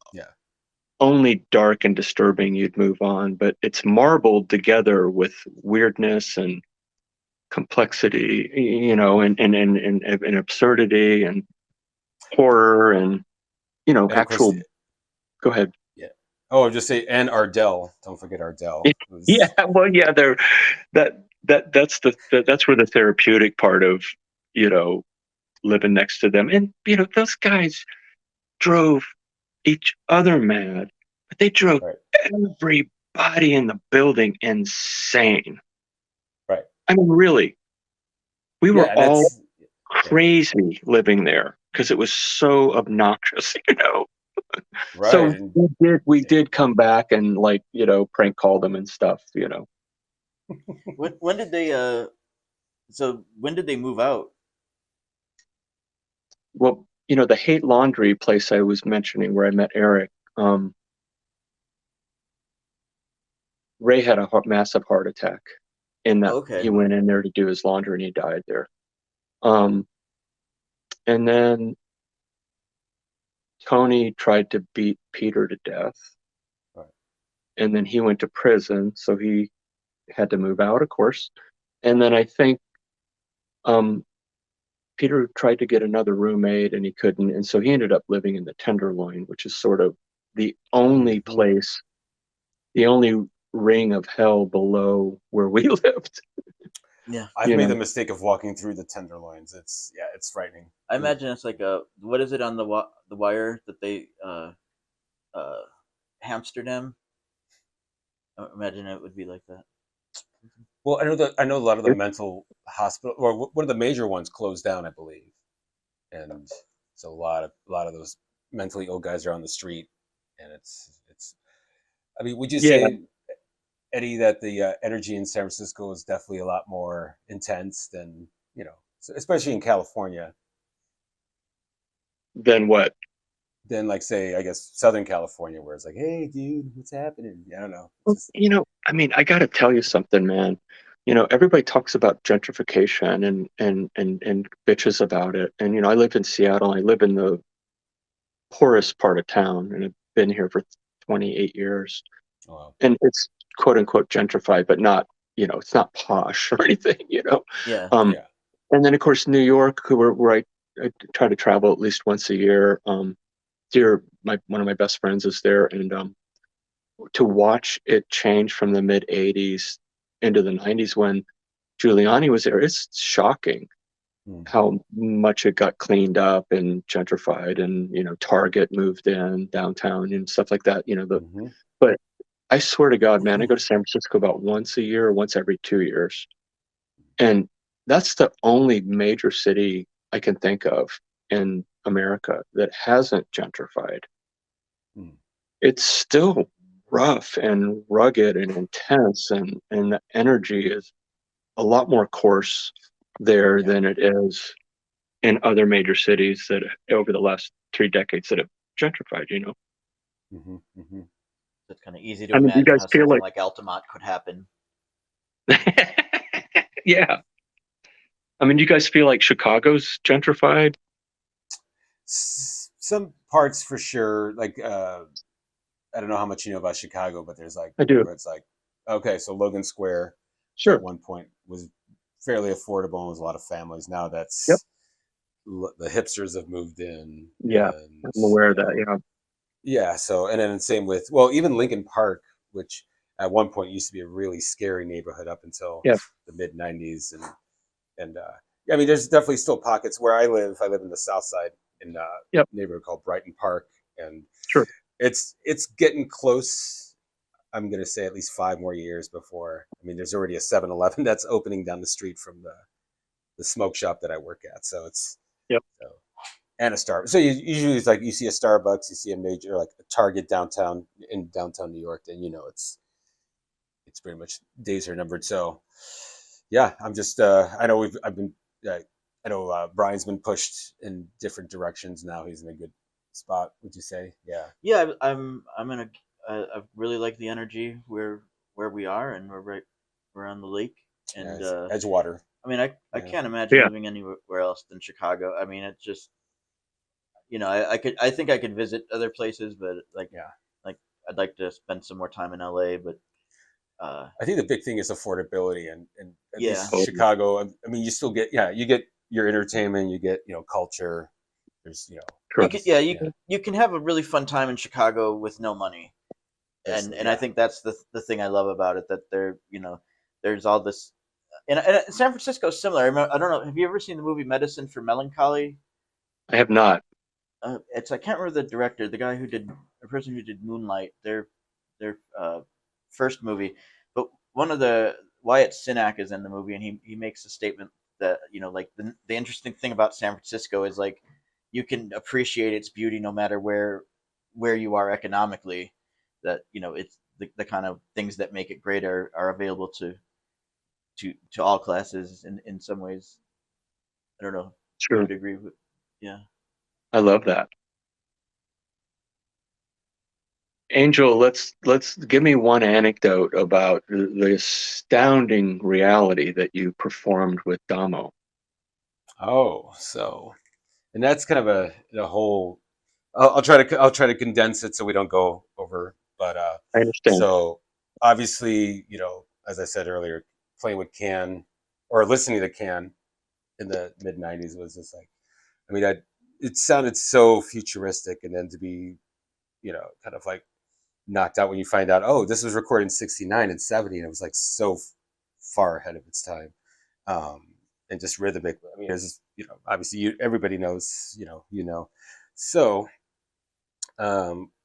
only dark and disturbing, you'd move on. But it's marbled together with weirdness and complexity, and absurdity and horror and and actual. Go ahead. Yeah. Oh, I'll just say, and Ardell. Don't forget Ardell. Yeah. Well, yeah. That's where the therapeutic part of living next to them, and those guys drove each other mad, but they drove everybody in the building insane. Right. I mean, really, we were all crazy living there because it was so obnoxious, Right. So we did come back and prank call them and stuff, When did they when did they move out? Well, the Hate Laundry place I was mentioning where I met Eric, Ray had a massive heart attack in that he went in there to do his laundry and he died there. And then Tony tried to beat Peter to death. Right. And then he went to prison, so he had to move out, of course. And then I think Peter tried to get another roommate and he couldn't. And so he ended up living in the Tenderloin, which is sort of the only place, the only ring of hell below where we lived. Yeah. I've made the mistake of walking through the Tenderloins. It's frightening. I imagine it's like what is it on the wire that they Amsterdam? I imagine it would be like that. Well, I know a lot of the mental hospital, or one of the major ones, closed down, I believe, and so a lot of those mentally ill guys are on the street, and it's. I mean, would you say, Eddie, that the energy in San Francisco is definitely a lot more intense than especially in California? Than what? Than, like, say, I guess Southern California, where it's like, hey, dude, what's happening? I don't know. Well, I mean, I got to tell you something, man. Everybody talks about gentrification and bitches about it. And, I live in Seattle. I live in the poorest part of town, and I've been here for 28 years. Oh, wow. And it's quote unquote gentrified, but not, it's not posh or anything, Yeah. And then, of course, New York, where I try to travel at least once a year. One of my best friends is there, and to watch it change from the mid 80s into the 90s when Giuliani was there, it's shocking. how much it got cleaned up and gentrified, and Target moved in downtown and stuff like that. But I swear to God, man, I go to San Francisco about once a year, once every 2 years, and that's the only major city I can think of in America that hasn't gentrified. It's still rough and rugged and intense, and the energy is a lot more coarse there than it is in other major cities that over the last 3 decades that have gentrified. It's kind of easy to I mean, you imagine guys how feel something like like Altamont could happen. yeah. I mean, you guys feel like Chicago's gentrified? Some parts for sure. Like I don't know how much you know about Chicago, but there's like I do. where it's like, okay, so Logan Square Sure. at one point was fairly affordable and was a lot of families. Now that's the hipsters have moved in. Yeah, and, I'm aware of that. Yeah. Yeah. So, and then same with, even Lincoln Park, which at one point used to be a really scary neighborhood up until the mid '90s. And I mean, there's definitely still pockets where I live. I live in the South Side in a neighborhood called Brighton Park. And it's getting close. I'm going to say at least 5 more years before. I mean, there's already a 7-Eleven that's opening down the street from the smoke shop that I work at. So it's and a Starbucks. So usually it's like you see a Starbucks, you see a major like a Target downtown in downtown New York, then it's pretty much days are numbered. So yeah, I'm just I know Brian's been pushed in different directions. Now he's in a good spot. Would you say? Yeah. Yeah, I'm in a. I really like the energy where we are, and we're on the lake, and Edgewater. I mean, I can't imagine living anywhere else than Chicago. I mean, it's just, I think I could visit other places, but like I'd like to spend some more time in LA, but I think the big thing is affordability, and at least Chicago. I mean, you still get you get your entertainment, you get culture. There's you can have a really fun time in Chicago with no money, and I think that's the thing I love about it, that there's all this, and San Francisco is similar. I don't know. Have you ever seen the movie Medicine for Melancholy? I have not. I can't remember the director, the person who did Moonlight, their first movie, but Wyatt Cenac is in the movie, and he makes a statement that like the interesting thing about San Francisco is like you can appreciate its beauty no matter where you are economically. That it's the kind of things that make it great are available to all classes in some ways. I don't know. Sure. I would agree with. Yeah. I love that. Angel, let's give me one anecdote about the astounding reality that you performed with Damo. Oh, so, and that's kind of a whole. I'll try to condense it so we don't go over. But I understand. So obviously, as I said earlier, playing with Can or listening to Can in the mid '90s was just like, I mean, it sounded so futuristic, and then to be, kind of like knocked out when you find out, oh, this was recorded in '69 and '70, and it was like so far ahead of its time, and just rhythmic. I mean, it's obviously everybody knows, so.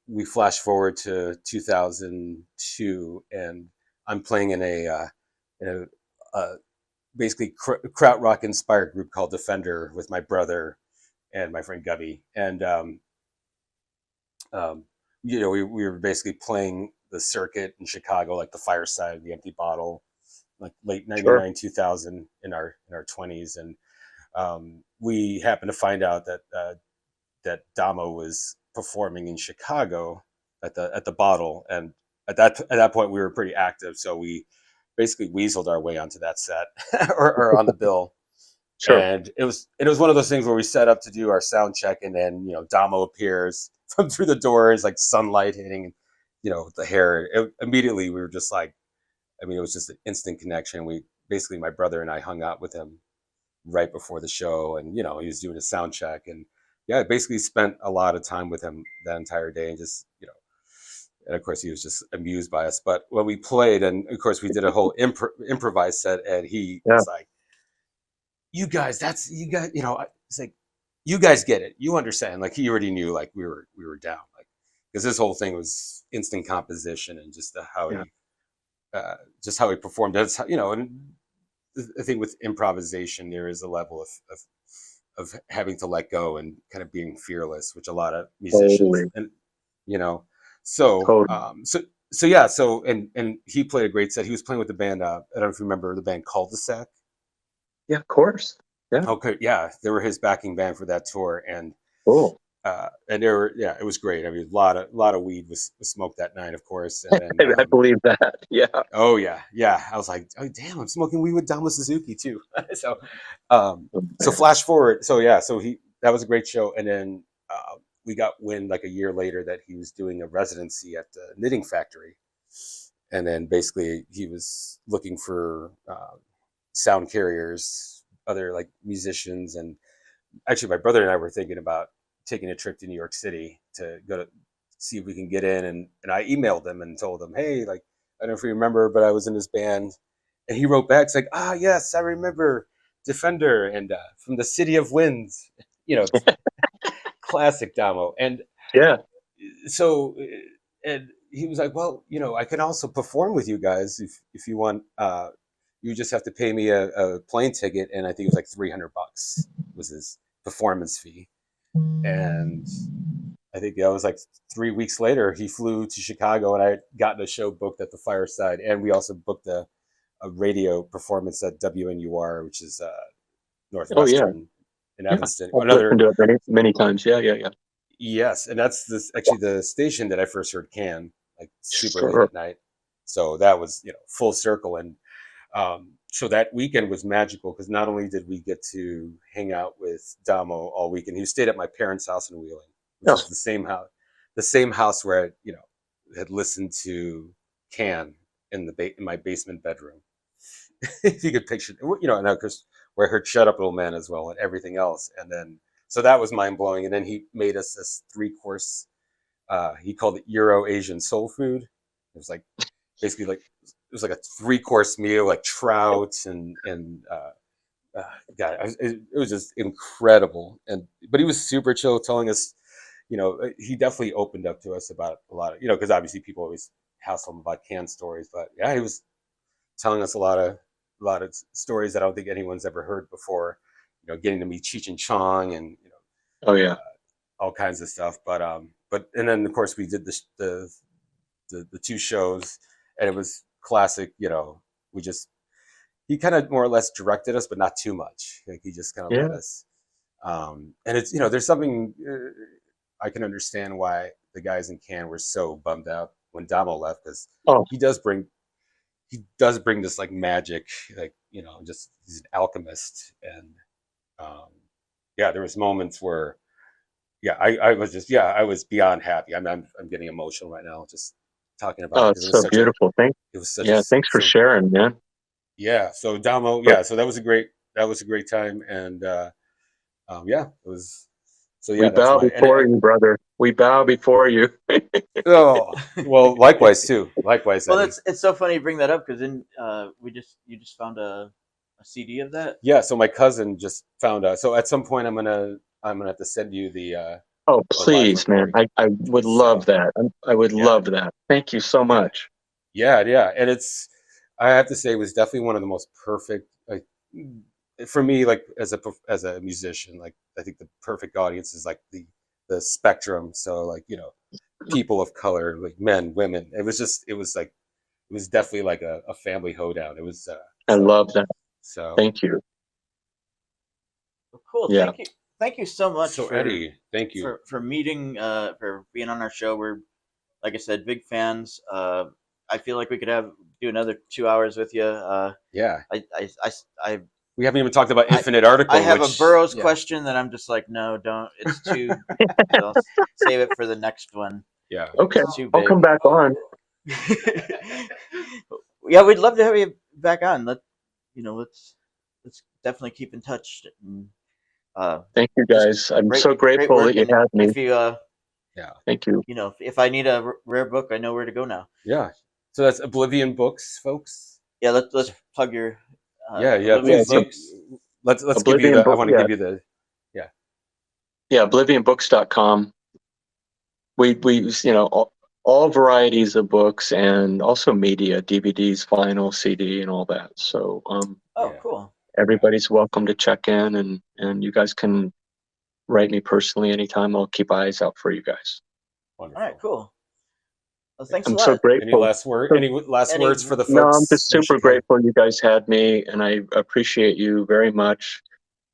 We flash forward to 2002, and I'm playing in a basically krautrock inspired group called Defender with my brother and my friend Gubby, and we were basically playing the circuit in Chicago, like the Fireside, the Empty Bottle, like late '99, 2000 in our 20s, and we happened to find out that Damo was performing in Chicago at the Bottle, and at that point we were pretty active, so we basically weaseled our way onto that set or on the bill. Sure. And it was one of those things where we set up to do our sound check, and then Damo appears from through the doors, like sunlight hitting the hair. Immediately we were just like, I mean, it was just an instant connection. We basically, my brother and I hung out with him right before the show, and he was doing a sound check, and I basically spent a lot of time with him that entire day, and just, and of course he was just amused by us. But when we played, and of course we did a whole improvised set, and he was like, you guys, it's like, you guys get it. You understand. Like he already knew, like we were down, like, because this whole thing was instant composition and just how he performed. That's how, and I think with improvisation, there is a level of having to let go and kind of being fearless, which a lot of musicians, Totally. and, so, Totally. and he played a great set. He was playing with the band. I don't know if you remember the band Cul-de-sac. Yeah, of course. Yeah. Okay, yeah, they were his backing band for that tour, and Cool. it was great. I mean, a lot of weed was smoked that night, of course, and then I believe that. Yeah. oh yeah, I was like, oh damn, I'm smoking weed with Damo Suzuki too. So, so flash forward, so that was a great show, and then we got wind like a year later that he was doing a residency at the Knitting Factory, and then basically he was looking for sound carriers, other like musicians, and actually my brother and I were thinking about taking a trip to New York City to go to see if we can get in, and I emailed him and told him, hey, like, I don't know if you remember, but I was in this band, and he wrote back, it's like, yes, I remember Defender and from the City of Winds, classic Damo. And Yeah. so, and he was like, well, I can also perform with you guys if you want. You just have to pay me a plane ticket, and I think it was like $300 was his performance fee. And I think that was like 3 weeks later, he flew to Chicago, and I got a show booked at the Fireside, and we also booked a radio performance at WNUR, which is Northwestern in Evanston. I've listened to it many times. Yeah. Yes, and that's actually the station that I first heard Can, like super Sure. late at night. So that was full circle, and so that weekend was magical because not only did we get to hang out with Damo all weekend, he stayed at my parents' house in Wheeling, which is the same house where I had listened to Can in my basement bedroom. If you could picture, and of course where I heard "Shut Up, Little Man" as well, and everything else, and then. So that was mind blowing. And then he made us this 3-course, he called it Euro Asian soul food. It was like basically like, it was like a 3-course meal, like trout and God, it was just incredible. But he was super chill, telling us, he definitely opened up to us about a lot of, because obviously people always hassle him about Can stories, but yeah, he was telling us a lot of stories that I don't think anyone's ever heard before. Getting to meet Cheech and Chong and all kinds of stuff. But and then of course we did the 2 shows, and it was classic. He kind of more or less directed us, but not too much. Like he just kind of let us. And it's there's something I can understand why the guys in Can were so bummed out when Damo left, because he does bring this like magic, like just he's an alchemist. And there was moments where, I was beyond happy. I'm getting emotional right now just talking about it. It's so beautiful. Thanks for sharing, man. Yeah. So Damo, so that was a great time, and it was. So we bow before you, brother. We bow before you. Oh, well, likewise too. Likewise. Well, it's so funny you bring that up because then you just found a CD of that. Yeah, so my cousin just found out. So at some point, I'm gonna have to send you the. Oh please, man! I would love that. I would love that. Thank you so much. Yeah, and I have to say, it was definitely one of the most perfect. Like for me, like as a musician, like I think the perfect audience is like the spectrum. So like people of color, like men, women. It was definitely like a family hoedown. It was. I love that. So thank you. Cool. Yeah. Thank you so much. So Eddie, thank you for meeting, for being on our show. We're, like I said, big fans. I feel like we could do another 2 hours with you. Yeah. We haven't even talked about Infinite Article. I have a Burroughs question that I'm just like, no, don't. It's too. I'll save it for the next one. Yeah. Okay. I'll come back on. Yeah, we'd love to have you back on. Let's definitely keep in touch. And, thank you guys. I'm so grateful that you had me. If you, thank you. If I need a rare book, I know where to go now. Yeah. So that's Oblivion Books, folks. Yeah, let's plug your. Books. let's give you Oblivion the. I want to Book- give you the. Yeah, oblivionbooks.com. We all varieties of books and also media, DVDs, vinyl, CD, and all that. So Oh, Yeah. cool. everybody's welcome to check in, and you guys can write me personally anytime. I'll keep eyes out for you guys. Wonderful. All right, cool. Well, thanks I'm a so lot. grateful. Any last Any- words for the folks? No, I'm just in super Chicago? grateful you guys had me, and I appreciate you very much.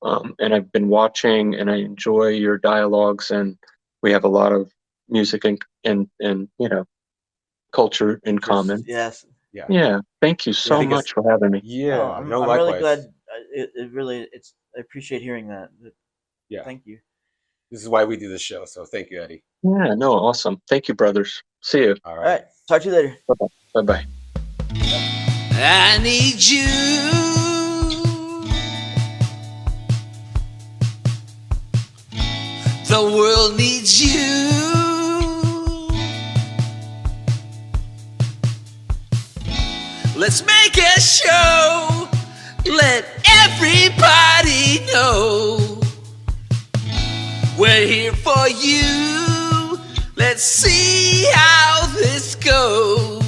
And I've been watching, and I enjoy your dialogues, and we have a lot of music and culture in common. Yes. Yeah, thank you so I think much for having me. Yeah, I'm no, really likewise. glad. I appreciate hearing that. Yeah. Thank you. This is why we do this show. So thank you, Eddie. Yeah, no, awesome. Thank you, brothers. See you. All All right. Talk to you later. Bye bye. I need you. The world needs you. Let's make a show. Let everybody know we're here for you. Let's see how this goes.